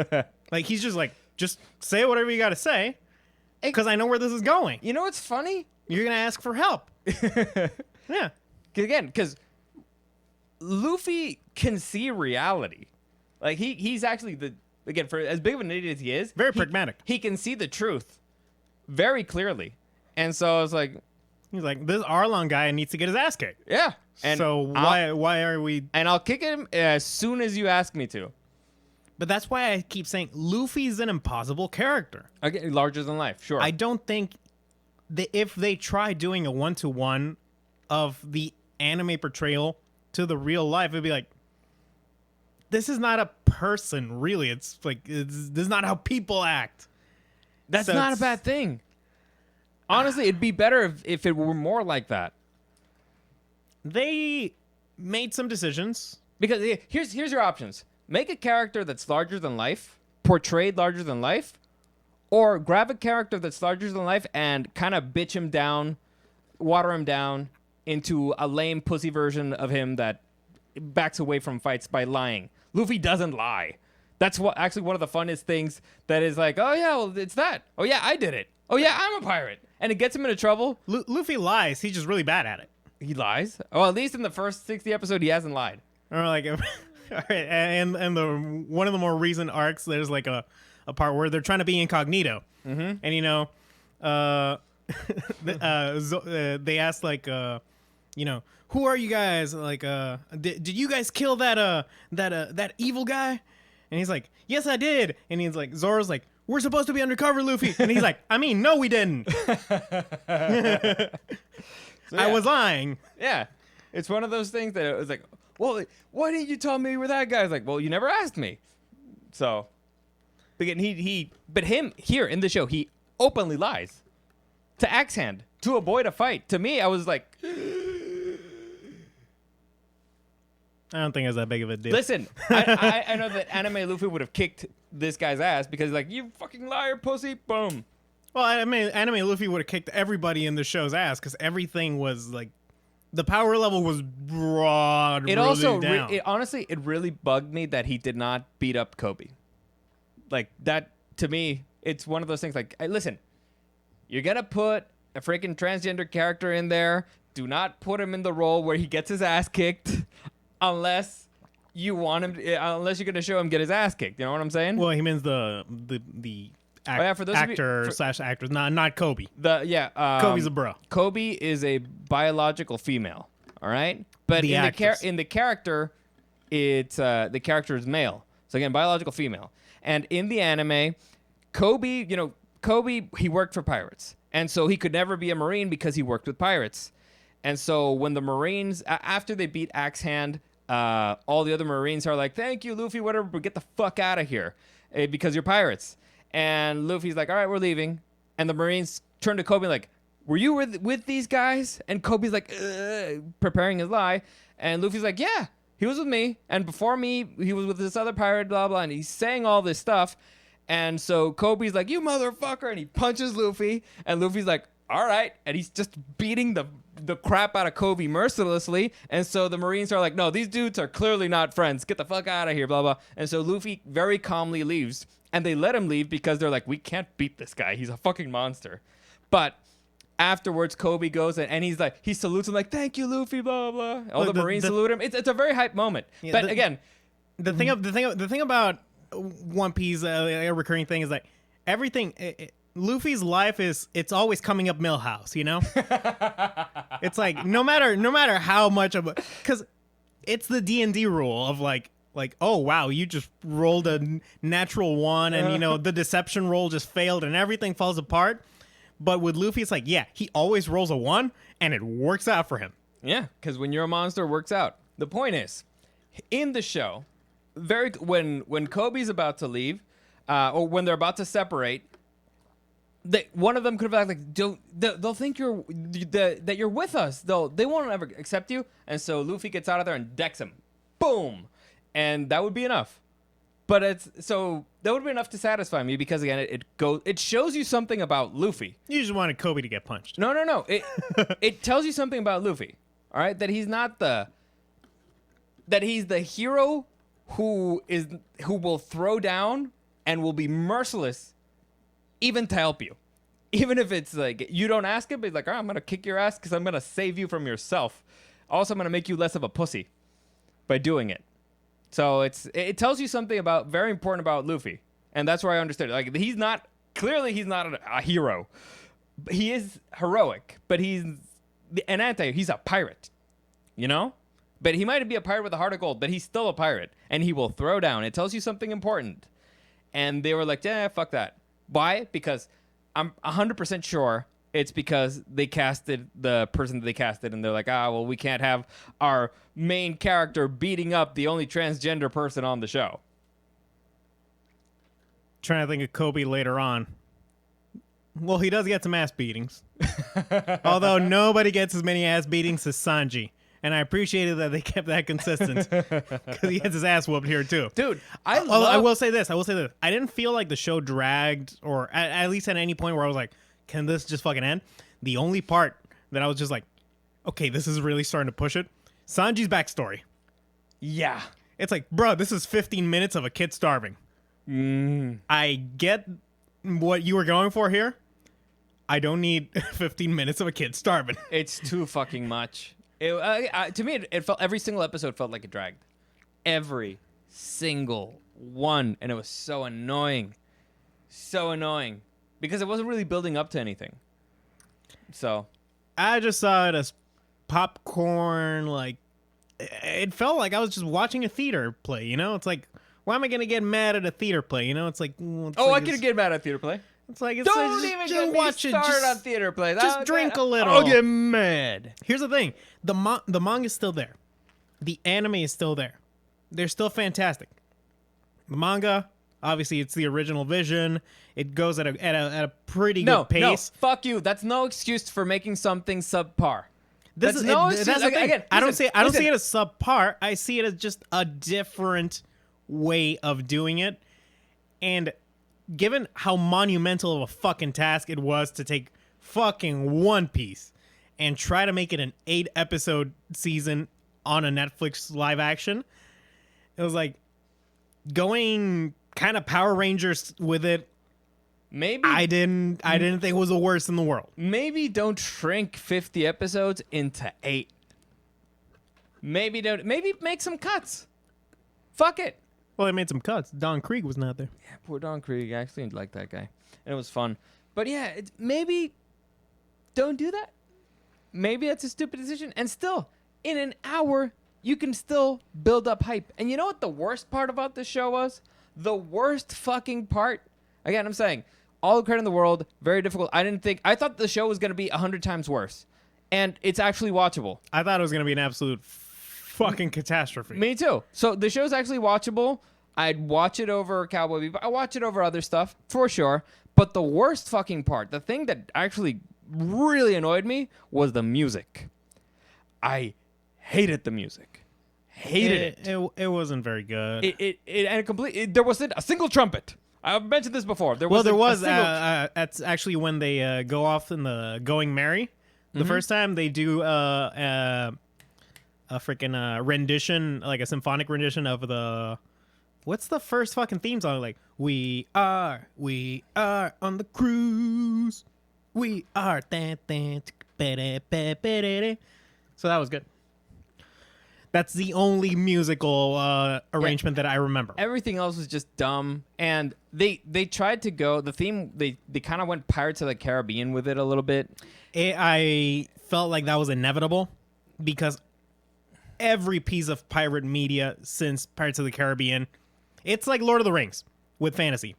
[SPEAKER 2] Like, he's just like, just say whatever you got to say, because I know where this is going.
[SPEAKER 1] You know what's funny?
[SPEAKER 2] You're gonna ask for help. Yeah.
[SPEAKER 1] Again, because Luffy can see reality. Like, he's actually for as big of an idiot as he is,
[SPEAKER 2] Very pragmatic.
[SPEAKER 1] He can see the truth very clearly. And so I was like,
[SPEAKER 2] He's like, this Arlong guy needs to get his ass kicked.
[SPEAKER 1] yeah. And
[SPEAKER 2] So why are we?
[SPEAKER 1] And I'll kick him as soon as you ask me to.
[SPEAKER 2] But that's why I keep saying Luffy's an impossible character.
[SPEAKER 1] Okay, larger than life, sure.
[SPEAKER 2] I don't think that if they try doing a 1-to-1 of the anime portrayal to the real life, it'd be like, this is not a person, really. It's like, this is not how people act.
[SPEAKER 1] That's
[SPEAKER 2] So
[SPEAKER 1] not a
[SPEAKER 2] it's-
[SPEAKER 1] bad thing. Honestly, it'd be better if it were more like that.
[SPEAKER 2] They made some decisions.
[SPEAKER 1] Because here's your options. Make a character that's larger than life, portrayed larger than life, or grab a character that's larger than life and kind of bitch him down, water him down into a lame pussy version of him that backs away from fights by lying. Luffy doesn't lie. That's actually one of the funnest things that is like, oh yeah, well, it's that. Oh yeah, I did it. Oh yeah, I'm a pirate. And it gets him into trouble.
[SPEAKER 2] Luffy lies. He's just really bad at it.
[SPEAKER 1] He lies. Oh, at least in the first 60 episode, he hasn't lied.
[SPEAKER 2] Or like, all right, and the one of the more recent arcs, there's like a part where they're trying to be incognito, and they ask like, who are you guys? Like, did you guys kill that evil guy? And he's like, yes, I did. And he's like, Zoro's like, we're supposed to be undercover, Luffy. And he's like, I mean, no, we didn't. I was lying.
[SPEAKER 1] Yeah. It's one of those things that it was like, well, why didn't you tell me you were that guy? It's like, well, you never asked me. So, again, but him here in the show, he openly lies to Axe Hand to avoid a fight. To me, I was like,
[SPEAKER 2] I don't think it's that big of a deal.
[SPEAKER 1] listen, I know that anime Luffy would have kicked this guy's ass because like, you fucking liar, pussy, boom.
[SPEAKER 2] Well, I mean, anime Luffy would have kicked everybody in the show's ass because everything was like, the power level was broad.
[SPEAKER 1] It
[SPEAKER 2] really
[SPEAKER 1] also,
[SPEAKER 2] down.
[SPEAKER 1] honestly, it really bugged me that he did not beat up Kobe. Like, that, to me, it's one of those things like, hey, listen, you're going to put a freaking transgender character in there. Do not put him in the role where he gets his ass kicked unless you want him, unless you're going to show him get his ass kicked. You know what I'm saying?
[SPEAKER 2] Well, he means the
[SPEAKER 1] for those of you-
[SPEAKER 2] actor / actress, not Kobe.
[SPEAKER 1] Kobe's
[SPEAKER 2] a bro.
[SPEAKER 1] Kobe is a biological female. All right, but
[SPEAKER 2] The actress.
[SPEAKER 1] in the character, it's the character is male. So again, biological female. And in the anime, Kobe, he worked for pirates, and so he could never be a Marine because he worked with pirates. And so when the Marines, after they beat Axe Hand, all the other Marines are like, "Thank you, Luffy, whatever, but get the fuck out of here, because you're pirates." And Luffy's like, all right, we're leaving. And the Marines turn to Kobe like, were you with these guys? And Kobe's like, preparing his lie. And Luffy's like, yeah, he was with me. And before me, he was with this other pirate, blah, blah. And he's saying all this stuff. And so Kobe's like, you motherfucker. And he punches Luffy. And Luffy's like, all right. And he's just beating the crap out of Kobe mercilessly. And so the Marines are like, no, these dudes are clearly not friends. Get the fuck out of here, blah, blah. And so Luffy very calmly leaves. And they let him leave because they're like, we can't beat this guy. He's a fucking monster. But afterwards, Kobe goes and he's like, he salutes him like, "Thank you, Luffy," blah blah. All
[SPEAKER 2] Look,
[SPEAKER 1] the Marines salute him. It's a very hype moment.
[SPEAKER 2] Yeah,
[SPEAKER 1] But again,
[SPEAKER 2] the thing about One Piece, a recurring thing, is like everything. Luffy's life it's always coming up Millhouse, you know. It's like no matter how much of because it's the D&D rule of like oh wow, you just rolled a natural one and you know the deception roll just failed and everything falls apart. But with Luffy, it's like yeah, he always rolls a 1 and it works out for him.
[SPEAKER 1] yeah, because when you're a monster, it works out. The point is, in the show, when Kobe's about to leave, or when they're about to separate, one of them could have like, they'll think that you're with us. They won't ever accept you. And so Luffy gets out of there and decks him, boom, and that would be enough. But that would be enough to satisfy me because again, it shows you something about Luffy.
[SPEAKER 2] You just wanted Kobe to get punched.
[SPEAKER 1] No. It tells you something about Luffy. All right, that he's the hero who will throw down and will be merciless even to help you. Even if it's like you don't ask it, but he's like, all right, I'm going to kick your ass because I'm going to save you from yourself. Also, I'm going to make you less of a pussy by doing it. So it tells you something very important about Luffy. And that's where I understood it. Like he's not a hero. He is heroic, but he's an he's a pirate, you know? But he might be a pirate with a heart of gold, but he's still a pirate and he will throw down. It tells you something important. And they were like, yeah, fuck that. Why? Because I'm 100% sure it's because they casted the person that they casted, and they're like, well, we can't have our main character beating up the only transgender person on the show.
[SPEAKER 2] Trying to think of Kobe later on. Well, he does get some ass beatings. Although nobody gets as many ass beatings as Sanji. And I appreciated that they kept that consistent because he gets his ass whooped here too.
[SPEAKER 1] Dude,
[SPEAKER 2] I will say this. I didn't feel like the show dragged or at least at any point where I was like, can this just fucking end? The only part that I was just like, okay, this is really starting to push it. Sanji's backstory.
[SPEAKER 1] Yeah.
[SPEAKER 2] It's like, bro, this is 15 minutes of a kid starving. I get what you were going for here. I don't need 15 minutes of a kid starving.
[SPEAKER 1] It's too fucking much. To me, it felt every single episode felt like it dragged. Every single one. And it was so annoying. So annoying. Because it wasn't really building up to anything. So.
[SPEAKER 2] I just saw it as popcorn. Like, it felt like I was just watching a theater play, you know? It's like, why am I going to get mad at a theater play? You know, it's like.
[SPEAKER 1] I could get mad at theater play.
[SPEAKER 2] It's like,
[SPEAKER 1] Don't even get me started on theater play.
[SPEAKER 2] Just drink a little.
[SPEAKER 1] I'll get mad.
[SPEAKER 2] Here's the thing. The manga's still there. The anime is still there. They're still fantastic. The manga, obviously, it's the original vision. It goes at a pretty good pace.
[SPEAKER 1] No, fuck you. That's no excuse for making something subpar.
[SPEAKER 2] That's the thing.
[SPEAKER 1] Again,
[SPEAKER 2] I don't see it as subpar. I see it as just a different way of doing it. And given how monumental of a fucking task it was to take fucking One Piece and try to make it an 8-episode season on a Netflix live action, it was like going kind of Power Rangers with it.
[SPEAKER 1] Maybe
[SPEAKER 2] I didn't think it was the worst in the world.
[SPEAKER 1] Maybe don't shrink 50 episodes into 8. Maybe make some cuts. Fuck it.
[SPEAKER 2] Well, they made some cuts. Don Krieg was not there.
[SPEAKER 1] Yeah, poor Don Krieg. I actually liked that guy. And it was fun. But yeah, maybe don't do that. Maybe that's a stupid decision. And still, in an hour, you can still build up hype. And you know what the worst part about this show was? The worst fucking part? Again, I'm saying, all the credit in the world, very difficult. I thought the show was going to be 100 times worse. And it's actually watchable.
[SPEAKER 2] I thought it was going to be an absolute fucking catastrophe.
[SPEAKER 1] Me too. So the show's actually watchable. I'd watch it over Cowboy Bebop. I watch it over other stuff, for sure. But the worst fucking part, the thing that actually really annoyed me, was the music. I hated the music. Hated it.
[SPEAKER 2] It wasn't very good.
[SPEAKER 1] There wasn't a single trumpet. I've mentioned this before. There was.
[SPEAKER 2] That's actually when they go off in the Going Merry. The first time they do a freaking rendition, like a symphonic rendition of the. What's the first fucking theme song? Like, we are on the cruise. We are. So that was good. That's the only musical arrangement that I remember.
[SPEAKER 1] Everything else was just dumb, and they tried to go the theme. They kind of went Pirates of the Caribbean with it a little bit.
[SPEAKER 2] I felt like that was inevitable because every piece of pirate media since Pirates of the Caribbean, it's like Lord of the Rings with fantasy.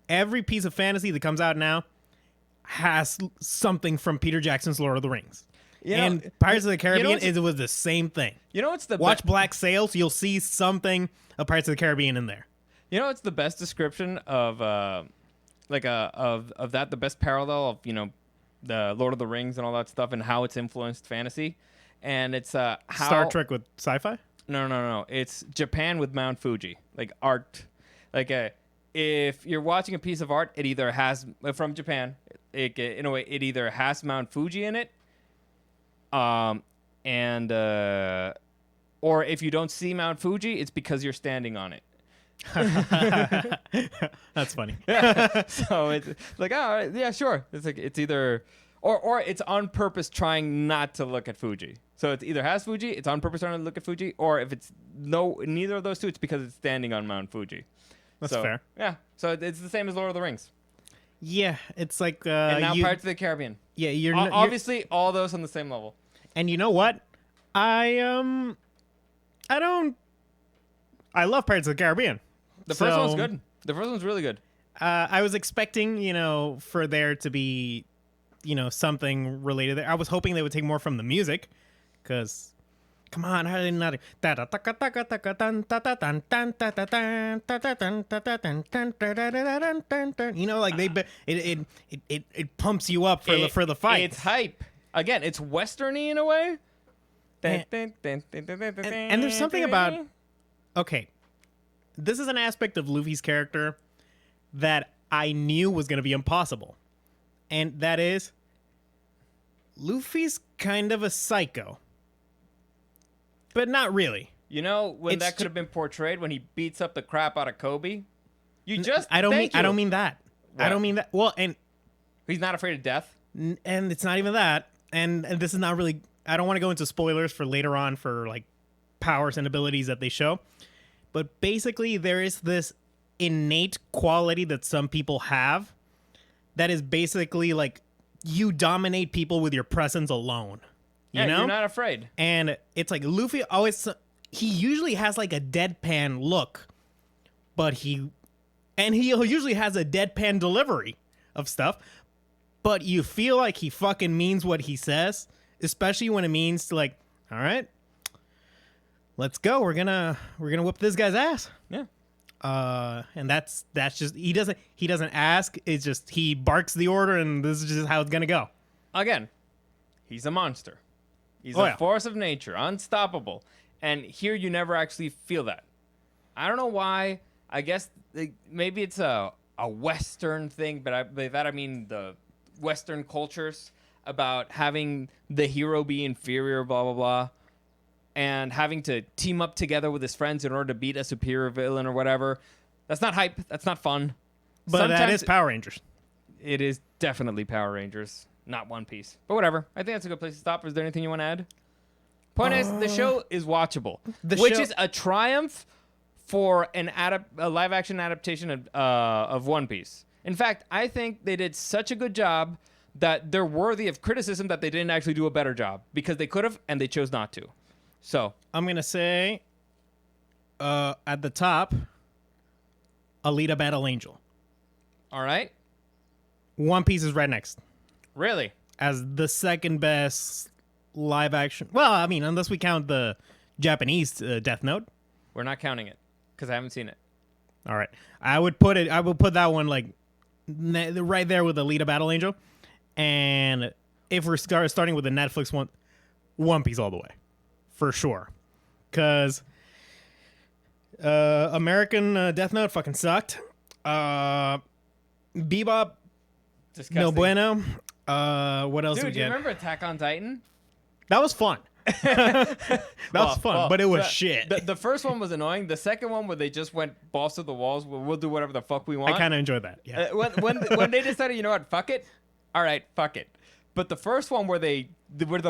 [SPEAKER 2] Every piece of fantasy that comes out now has something from Peter Jackson's Lord of the Rings. And Pirates of the Caribbean, it was the same thing.
[SPEAKER 1] You know what's the
[SPEAKER 2] Watch Black Sails, you'll see something of Pirates of the Caribbean in there.
[SPEAKER 1] You know what's the best description of of that, the best parallel of, the Lord of the Rings and all that stuff and how it's influenced fantasy? And it's how
[SPEAKER 2] Star Trek with sci-fi?
[SPEAKER 1] No. It's Japan with Mount Fuji. Like art. If you're watching a piece of art, it either has from Japan, it either has Mount Fuji in it, or if you don't see Mount Fuji, it's because you're standing on it.
[SPEAKER 2] That's funny.
[SPEAKER 1] So it's like, oh yeah, sure. It's like it's either or it's on purpose trying not to look at Fuji. So it either has Fuji, it's on purpose trying to look at Fuji, or if it's neither of those two, it's because it's standing on Mount Fuji.
[SPEAKER 2] That's fair.
[SPEAKER 1] Yeah. So it's the same as Lord of the Rings.
[SPEAKER 2] Yeah, it's like
[SPEAKER 1] and now Pirates of the Caribbean.
[SPEAKER 2] Yeah, you're
[SPEAKER 1] obviously all those on the same level.
[SPEAKER 2] And you know what? I love Pirates of the Caribbean.
[SPEAKER 1] The first one's good. The first one's really good.
[SPEAKER 2] I was expecting, for there to be, something related there. I was hoping they would take more from the music, because, come on, how did they not? It pumps you up for the fight.
[SPEAKER 1] It's hype. Again, it's westerny in a way.
[SPEAKER 2] And there's something about, okay, this is an aspect of Luffy's character that I knew was going to be impossible. And that is, Luffy's kind of a psycho. But not really.
[SPEAKER 1] You know when that could have been portrayed when he beats up the crap out of Kobe?
[SPEAKER 2] I don't mean that.
[SPEAKER 1] What?
[SPEAKER 2] I don't mean that. Well, and
[SPEAKER 1] he's not afraid of death?
[SPEAKER 2] And it's not even that. And this is not really, I don't want to go into spoilers for later on for like powers and abilities that they show. But basically there is this innate quality that some people have that is basically like you dominate people with your presence alone. You know?
[SPEAKER 1] You're not afraid.
[SPEAKER 2] And it's like Luffy he usually has like a deadpan look, but he usually has a deadpan delivery of stuff. But you feel like he fucking means what he says, especially when it means to like, all right, let's go. We're gonna whip this guy's ass.
[SPEAKER 1] Yeah.
[SPEAKER 2] And that's just he doesn't ask. It's just he barks the order, and this is just how it's gonna go.
[SPEAKER 1] Again, he's a monster. He's a force of nature, unstoppable. And here you never actually feel that. I don't know why. I guess maybe it's a Western thing, but by that I mean the Western cultures about having the hero be inferior, blah, blah, blah, and having to team up together with his friends in order to beat a superior villain or whatever. That's not hype. That's not fun.
[SPEAKER 2] But that is Power Rangers.
[SPEAKER 1] It is definitely Power Rangers, not One Piece. But whatever. I think that's a good place to stop. Is there anything you want to add? Point is, the show is watchable, which is a triumph for a live-action adaptation of One Piece. In fact, I think they did such a good job that they're worthy of criticism that they didn't actually do a better job, because they could have and they chose not to. So
[SPEAKER 2] I'm gonna say, at the top, Alita Battle Angel.
[SPEAKER 1] All right.
[SPEAKER 2] One Piece is right next.
[SPEAKER 1] Really?
[SPEAKER 2] As the second best live action. Well, I mean, unless we count the Japanese Death Note.
[SPEAKER 1] We're not counting it because I haven't seen it.
[SPEAKER 2] All right. I would put that one like right there with Alita Battle Angel. And if we're starting with the Netflix one, One Piece all the way. For sure. Because American Death Note fucking sucked. Bebop,
[SPEAKER 1] Disgusting.
[SPEAKER 2] no bueno. What else
[SPEAKER 1] Dude,
[SPEAKER 2] did we
[SPEAKER 1] do you
[SPEAKER 2] get?
[SPEAKER 1] remember Attack on Titan?
[SPEAKER 2] That was fun. That was fun, but it was shit.
[SPEAKER 1] The first one was annoying. The second one, where they just went balls to the walls, we'll do whatever the fuck we want.
[SPEAKER 2] I kind of enjoyed that. Yeah.
[SPEAKER 1] When they decided, you know what, fuck it, all right, fuck it. But the first one where the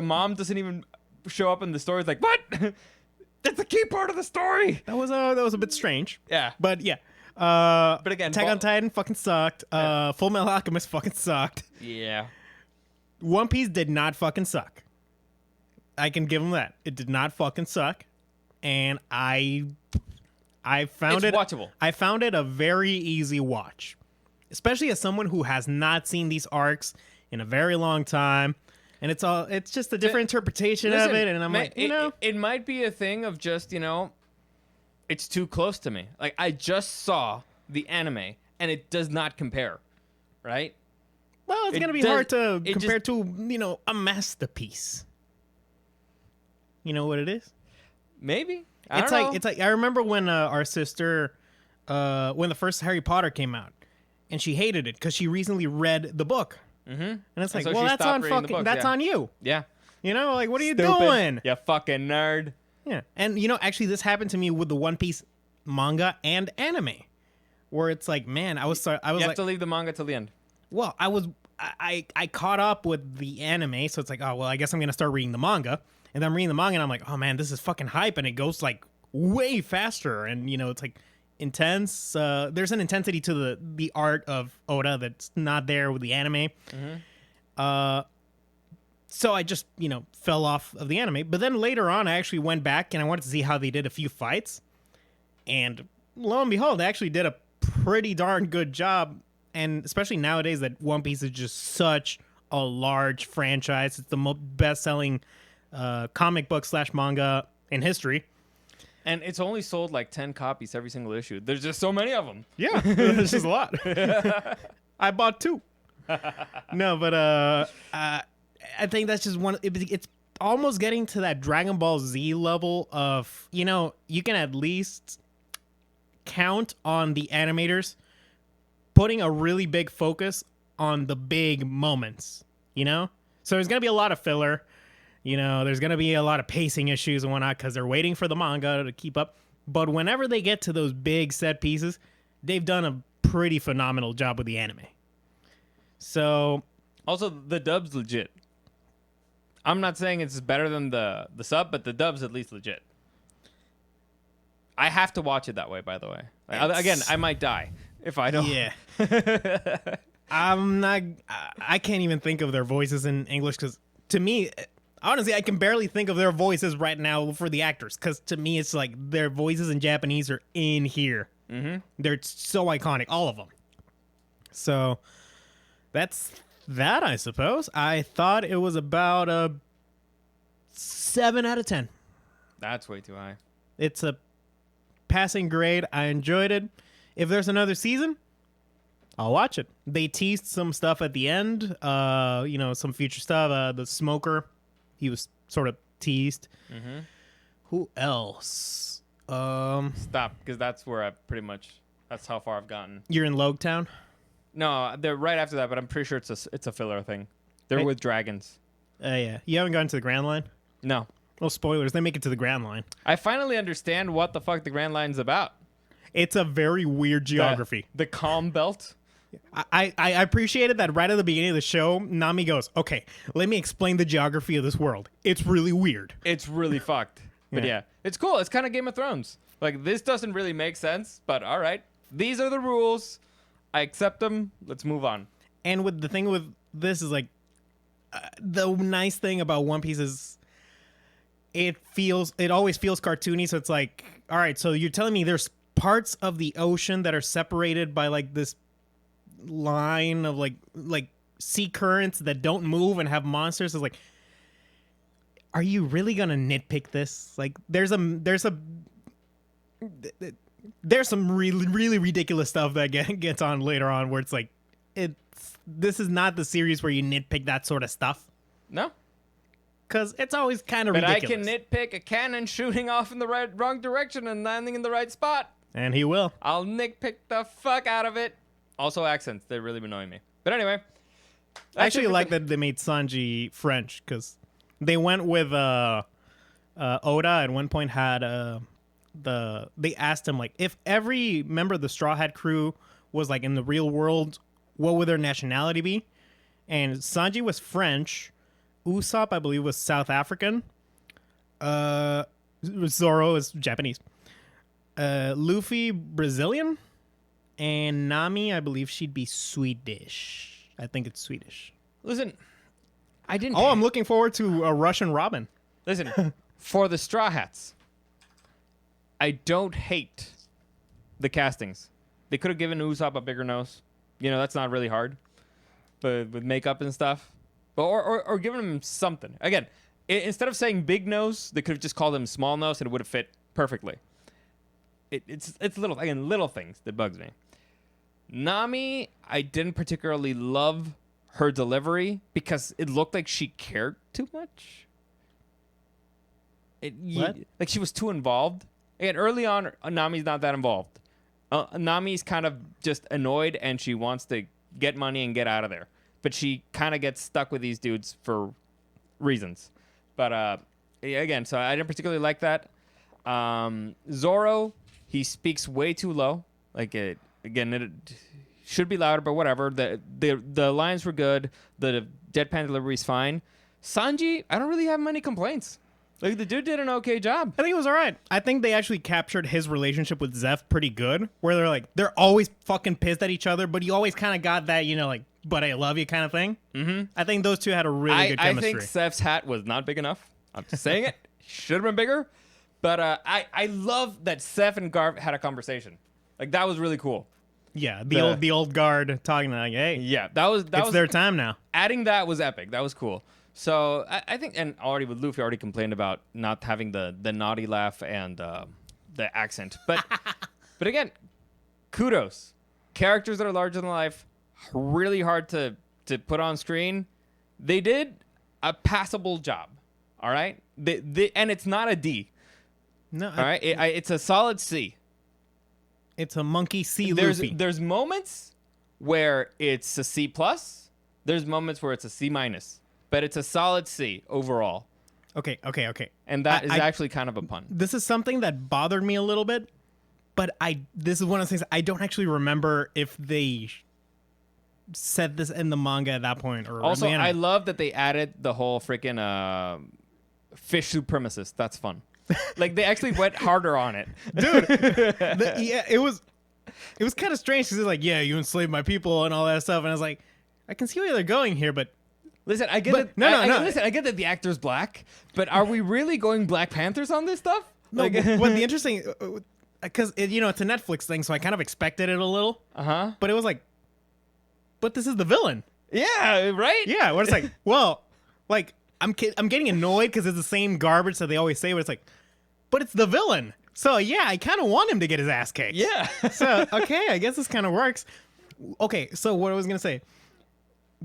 [SPEAKER 1] mom doesn't even show up in the story is like, what? That's the key part of the story.
[SPEAKER 2] That was a bit strange.
[SPEAKER 1] Yeah.
[SPEAKER 2] But yeah.
[SPEAKER 1] But again,
[SPEAKER 2] Attack on Titan fucking sucked. Full Metal Alchemist fucking sucked.
[SPEAKER 1] Yeah.
[SPEAKER 2] One Piece did not fucking suck. I can give them that. It did not fucking suck. And I found
[SPEAKER 1] It's
[SPEAKER 2] it
[SPEAKER 1] watchable.
[SPEAKER 2] I found it a very easy watch. Especially as someone who has not seen these arcs in a very long time. And it's just a different interpretation of it. And I'm like,
[SPEAKER 1] it might be a thing of just, it's too close to me. Like, I just saw the anime, and it does not compare, right?
[SPEAKER 2] well, it's
[SPEAKER 1] it
[SPEAKER 2] going to be
[SPEAKER 1] does-
[SPEAKER 2] hard to
[SPEAKER 1] it
[SPEAKER 2] compare
[SPEAKER 1] just-
[SPEAKER 2] to, a masterpiece. You know what it is?
[SPEAKER 1] Maybe. I don't know.
[SPEAKER 2] It's like I remember when our sister when the first Harry Potter came out, and she hated it because she recently read the book. Mm-hmm. And it's like,
[SPEAKER 1] so
[SPEAKER 2] well,
[SPEAKER 1] she
[SPEAKER 2] that's
[SPEAKER 1] stopped
[SPEAKER 2] on
[SPEAKER 1] reading the
[SPEAKER 2] fucking
[SPEAKER 1] books,
[SPEAKER 2] that's
[SPEAKER 1] yeah.
[SPEAKER 2] on you.
[SPEAKER 1] Yeah.
[SPEAKER 2] Like, what are you
[SPEAKER 1] Stupid.
[SPEAKER 2] doing?
[SPEAKER 1] You fucking nerd.
[SPEAKER 2] Yeah. And actually this happened to me with the One Piece manga and anime. Where it's like, man, I was
[SPEAKER 1] You
[SPEAKER 2] like,
[SPEAKER 1] have to leave the manga till the end.
[SPEAKER 2] well, I caught up with the anime, so it's like, oh well, I guess I'm gonna start reading the manga. And then I'm reading the manga and I'm like, oh man, this is fucking hype, and it goes like way faster, and it's like intense. There's an intensity to the art of Oda that's not there with the anime. So I just fell off of the anime. But then later on, I actually went back and I wanted to see how they did a few fights, and lo and behold, they actually did a pretty darn good job. And especially nowadays that One Piece is just such a large franchise. It's the best-selling comic book / manga in history.
[SPEAKER 1] And it's only sold like 10 copies every single issue. There's just so many of them.
[SPEAKER 2] Yeah, it's just a lot. I bought 2. No, but I think that's just one. It's almost getting to that Dragon Ball Z level of you can at least count on the animators putting a really big focus on the big moments. So there's gonna be a lot of filler. There's going to be a lot of pacing issues and whatnot because they're waiting for the manga to keep up. But whenever they get to those big set pieces, they've done a pretty phenomenal job with the anime. So,
[SPEAKER 1] Also, the dub's legit. I'm not saying it's better than the sub, but the dub's at least legit. I have to watch it that way, by the way. Again, I might die if I don't.
[SPEAKER 2] yeah. I can't even think of their voices in English because to me, honestly, I can barely think of their voices right now for the actors because to me, it's like their voices in Japanese are in here. Mm-hmm. They're so iconic, all of them. So that's that, I suppose. I thought it was about a 7 out of 10.
[SPEAKER 1] That's way too high.
[SPEAKER 2] It's a passing grade. I enjoyed it. If there's another season, I'll watch it. They teased some stuff at the end. Some future stuff. The smoker, he was sort of teased. Mm-hmm. Who else?
[SPEAKER 1] Stop, because that's where that's how far I've gotten.
[SPEAKER 2] You're in Logtown?
[SPEAKER 1] No, they're right after that, but I'm pretty sure it's a filler thing. They're
[SPEAKER 2] Right.
[SPEAKER 1] with dragons.
[SPEAKER 2] Yeah. You haven't gotten to the Grand Line?
[SPEAKER 1] No.
[SPEAKER 2] Well, spoilers. They make it to the Grand Line.
[SPEAKER 1] I finally understand what the fuck the Grand Line's about.
[SPEAKER 2] It's a very weird geography.
[SPEAKER 1] The calm belt.
[SPEAKER 2] I appreciated that right at the beginning of the show, Nami goes, okay, let me explain the geography of this world. It's really weird.
[SPEAKER 1] It's really fucked. But yeah, it's cool. It's kind of Game of Thrones. Like, this doesn't really make sense, but all right. These are the rules. I accept them. Let's move on.
[SPEAKER 2] And with the thing with this is like, the nice thing about One Piece is it always feels cartoony. So it's like, all right, so you're telling me there's parts of the ocean that are separated by like this line of like sea currents that don't move and have monsters. It's like, are you really gonna nitpick this? Like, there's some really, really ridiculous stuff that gets on later on where it's like, this is not the series where you nitpick that sort of stuff.
[SPEAKER 1] No.
[SPEAKER 2] Because it's always kind of
[SPEAKER 1] But
[SPEAKER 2] ridiculous.
[SPEAKER 1] I can nitpick a cannon shooting off in the wrong direction and landing in the right spot.
[SPEAKER 2] And he will.
[SPEAKER 1] I'll nitpick the fuck out of it. Also, accents. They're really annoying me. But anyway.
[SPEAKER 2] I actually like that they made Sanji French because they went with Oda at one point had they asked him like if every member of the Straw Hat crew was like in the real world, what would their nationality be? and Sanji was French. Usopp, I believe, was South African. Zoro is Japanese. Luffy, Brazilian. And Nami, I believe she'd be Swedish. I think it's Swedish.
[SPEAKER 1] Listen, I didn't.
[SPEAKER 2] Oh, I'm looking forward to a Russian Robin.
[SPEAKER 1] Listen, for the Straw Hats, I don't hate the castings. They could have given Usopp a bigger nose. You know, that's not really hard. But with makeup and stuff. But or giving him something. Again, instead of saying big nose, they could have just called him small nose and it would have fit perfectly. It's little things that bugs me. Nami, I didn't particularly love her delivery because it looked like she cared too much. Like she was too involved. Again, early on, Nami's not that involved. Nami's kind of just annoyed and she wants to get money and get out of there. But she kind of gets stuck with these dudes for reasons. But again, so I didn't particularly like that. Zoro, he speaks way too low. Like it should be louder, but whatever. The lines were good. The deadpan delivery is fine. Sanji, I don't really have many complaints. Like the dude did an okay job.
[SPEAKER 2] I think it was all right. I think they actually captured his relationship with Zeph pretty good, where they're always fucking pissed at each other, but you always kind of got that, like, but I love you kind of thing. Mm-hmm. I think those two had a really good chemistry.
[SPEAKER 1] I think Zeph's hat was not big enough. I'm just saying it. Should have been bigger. But I love that Zeph and Garp had a conversation. Like that was really cool.
[SPEAKER 2] Yeah, the old guard talking like, hey,
[SPEAKER 1] yeah, that was
[SPEAKER 2] their time now.
[SPEAKER 1] Adding that was epic. That was cool. So I think, and already with Luffy, already complained about not having the naughty laugh and the accent. But but again, kudos. Characters that are larger than life, really hard to put on screen. They did a passable job. All right, and it's not a D.
[SPEAKER 2] No,
[SPEAKER 1] all right, it's a solid C.
[SPEAKER 2] It's a monkey C. Luffy.
[SPEAKER 1] There's moments where it's a C plus. There's moments where it's a C minus. But it's a solid C overall.
[SPEAKER 2] Okay.
[SPEAKER 1] And that is actually kind of a pun.
[SPEAKER 2] This is something that bothered me a little bit, but this is one of the things I don't actually remember if they said this in the manga at that point. Or
[SPEAKER 1] also, I love that they added the whole freaking fish supremacist. That's fun. Like they actually went harder on it,
[SPEAKER 2] dude. It was kind of strange because it's like, yeah, you enslaved my people and all that stuff, and I was like, I can see where they're going here, but.
[SPEAKER 1] Listen, I get it. No. Listen, I get that the actor's black, but are we really going Black Panthers on this stuff?
[SPEAKER 2] No,
[SPEAKER 1] like,
[SPEAKER 2] what the interesting, because it's a Netflix thing, so I kind of expected it a little. But it was like, but this is the villain.
[SPEAKER 1] Yeah, right.
[SPEAKER 2] Yeah, where it's like, well, like I'm getting annoyed because it's the same garbage that they always say, but it's like, but it's the villain. So yeah, I kind of want him to get his ass kicked.
[SPEAKER 1] Yeah.
[SPEAKER 2] So okay, I guess this kind of works. Okay, so what I was gonna say,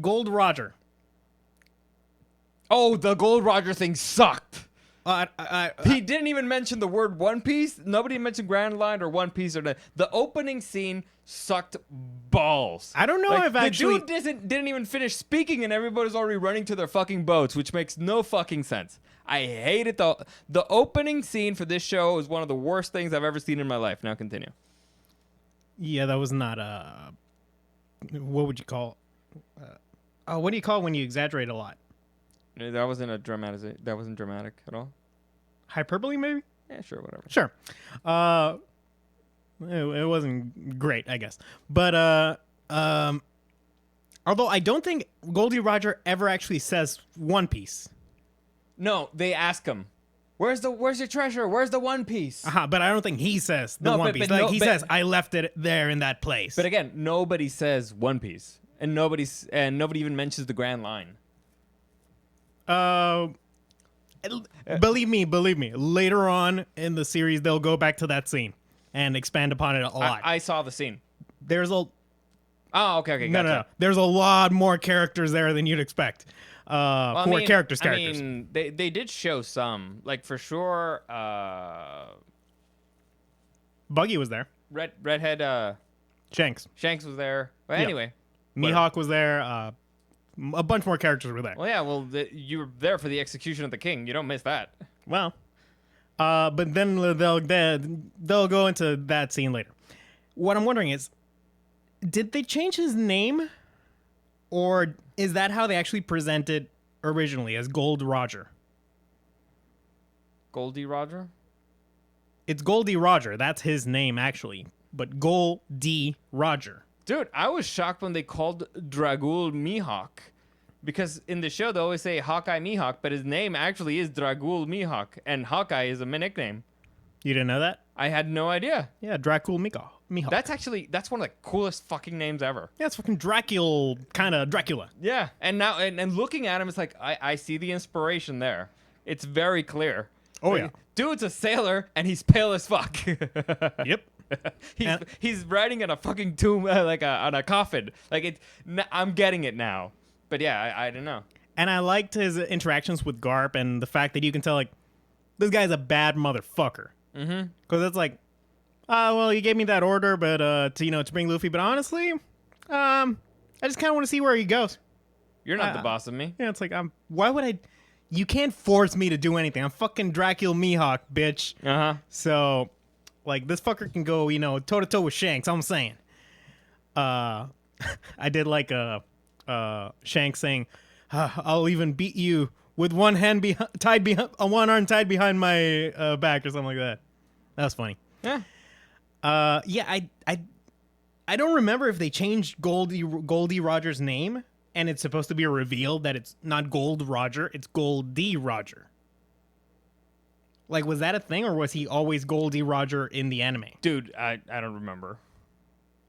[SPEAKER 2] Gold Roger.
[SPEAKER 1] Oh, the Gold Roger thing sucked.
[SPEAKER 2] He
[SPEAKER 1] didn't even mention the word One Piece. Nobody mentioned Grand Line or One Piece or the opening scene sucked balls.
[SPEAKER 2] I don't know if actually
[SPEAKER 1] the dude didn't even finish speaking and everybody's already running to their fucking boats, which makes no fucking sense. I hate it though. The opening scene for this show is one of the worst things I've ever seen in my life. Now continue.
[SPEAKER 2] Yeah, that was not what would you call? What do you call it when you exaggerate a lot?
[SPEAKER 1] That wasn't dramatic at all.
[SPEAKER 2] Hyperbole, maybe?
[SPEAKER 1] Yeah, sure, whatever.
[SPEAKER 2] Sure. It wasn't great, I guess. But although I don't think Goldie Roger ever actually says One Piece.
[SPEAKER 1] No, they ask him, "Where's your treasure? Where's the One Piece?"
[SPEAKER 2] But I don't think he says the One Piece. He says, "I left it there in that place."
[SPEAKER 1] But again, nobody says One Piece, and nobody even mentions the Grand Line.
[SPEAKER 2] Believe me. Later on in the series, they'll go back to that scene and expand upon it a lot.
[SPEAKER 1] I saw the scene.
[SPEAKER 2] There's a.
[SPEAKER 1] Oh, okay, gotcha.
[SPEAKER 2] No. There's a lot more characters there than you'd expect. Characters.
[SPEAKER 1] I mean, they did show some, like for sure.
[SPEAKER 2] Buggy was there.
[SPEAKER 1] Redhead.
[SPEAKER 2] Shanks
[SPEAKER 1] was there. But anyway,
[SPEAKER 2] Mihawk was there. A bunch more characters were there.
[SPEAKER 1] Well, yeah. You were there for the execution of the king. You don't miss that.
[SPEAKER 2] Well, but then they'll go into that scene later. What I'm wondering is, did they change his name, Or is that how they actually presented originally, as Gold Roger?
[SPEAKER 1] Goldie Roger?
[SPEAKER 2] It's Goldie Roger. That's his name, actually. But Goldie Roger.
[SPEAKER 1] Dude, I was shocked when they called Dragul Mihawk. Because in the show, they always say Hawkeye Mihawk, but his name actually is Dragul Mihawk. And Hawkeye is a nickname.
[SPEAKER 2] You didn't know that?
[SPEAKER 1] I had no idea.
[SPEAKER 2] Yeah, Dracul Mihawk.
[SPEAKER 1] That's one of the coolest fucking names ever.
[SPEAKER 2] Yeah, it's fucking Dracula, kind of Dracula.
[SPEAKER 1] Yeah, and now and looking at him, it's like I see the inspiration there. It's very clear.
[SPEAKER 2] Oh,
[SPEAKER 1] Like,
[SPEAKER 2] yeah.
[SPEAKER 1] Dude's a sailor and he's pale as fuck.
[SPEAKER 2] Yep.
[SPEAKER 1] He's riding on a fucking tomb, on a coffin. I'm getting it now. But yeah, I don't know.
[SPEAKER 2] And I liked his interactions with Garp and the fact that you can tell, like, this guy's a bad motherfucker. Mm-hmm. Because it's like, well, you gave me that order, but to bring Luffy. But honestly, I just kind of want to see where he goes.
[SPEAKER 1] You're not the boss of me.
[SPEAKER 2] Yeah, it's like, why would I? You can't force me to do anything. I'm fucking Dracula Mihawk, bitch.
[SPEAKER 1] Uh-huh.
[SPEAKER 2] So, like, this fucker can go, toe to toe with Shanks. I'm saying. I did like Shanks saying, "I'll even beat you with one hand tied behind, one arm tied behind my back," or something like that. That was funny.
[SPEAKER 1] Yeah.
[SPEAKER 2] Yeah. I don't remember if they changed Goldie Roger's name, and it's supposed to be a reveal that it's not Gold Roger, it's Goldie Roger. Like, was that a thing, or was he always Goldie Roger in the anime?
[SPEAKER 1] Dude, I don't remember.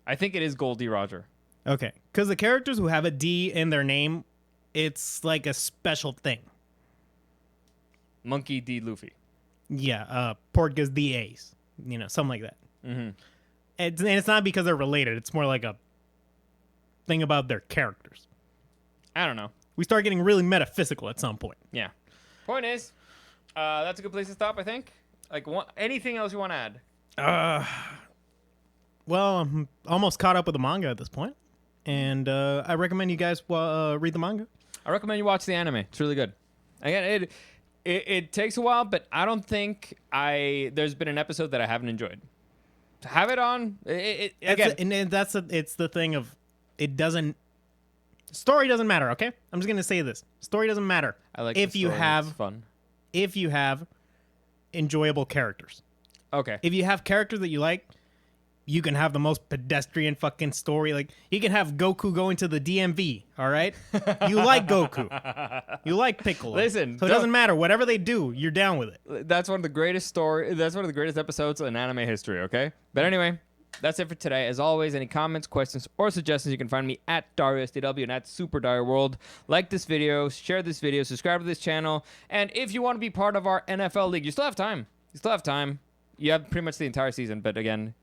[SPEAKER 1] I think it is Goldie Roger.
[SPEAKER 2] Okay, because the characters who have a D in their name, it's like a special thing.
[SPEAKER 1] Monkey D. Luffy.
[SPEAKER 2] Yeah, Portgas the Ace, something like that. Mm-hmm. And it's not because they're related. It's more like a thing about their characters.
[SPEAKER 1] I don't know.
[SPEAKER 2] We start getting really metaphysical at some point.
[SPEAKER 1] Yeah. Point is, that's a good place to stop, I think. Like, anything else you want to add?
[SPEAKER 2] Well, I'm almost caught up with the manga at this point, and I recommend you guys read the manga.
[SPEAKER 1] I recommend you watch the anime. It's really good. Again, it takes a while, but I don't think there's been an episode that I haven't enjoyed. To have it on,
[SPEAKER 2] it's the thing of it doesn't. Story doesn't matter. Okay, I'm just gonna say this: story doesn't matter.
[SPEAKER 1] I like
[SPEAKER 2] if
[SPEAKER 1] the
[SPEAKER 2] you
[SPEAKER 1] story.
[SPEAKER 2] have
[SPEAKER 1] It's fun.
[SPEAKER 2] If you have enjoyable characters.
[SPEAKER 1] Okay.
[SPEAKER 2] If you have characters that you like, you can have the most pedestrian fucking story. Like, you can have Goku going to the DMV, all right? You like Goku. You like Piccolo.
[SPEAKER 1] Listen,
[SPEAKER 2] so it doesn't matter. Whatever they do, you're down with it.
[SPEAKER 1] That's one of the greatest episodes in anime history, okay? But anyway, that's it for today. As always, any comments, questions, or suggestions, you can find me at DarioSDW and at Super Dario World. Like this video, share this video, subscribe to this channel, and if you want to be part of our NFL League, you still have time. You have pretty much the entire season, but again,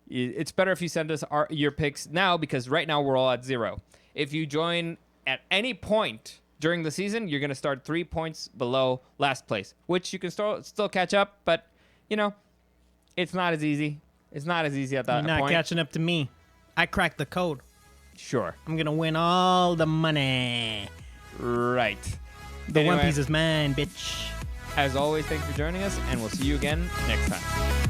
[SPEAKER 1] it's better if you send us your picks now, because right now we're all at 0. If you join at any point during the season, you're going to start 3 points below last place, which you can still catch up, but, it's not as easy. It's not as easy at that point.
[SPEAKER 2] You're not catching up to me. I cracked the code.
[SPEAKER 1] Sure.
[SPEAKER 2] I'm going to win all the money.
[SPEAKER 1] Right.
[SPEAKER 2] The One Piece is mine, bitch.
[SPEAKER 1] As always, thanks for joining us, and we'll see you again next time.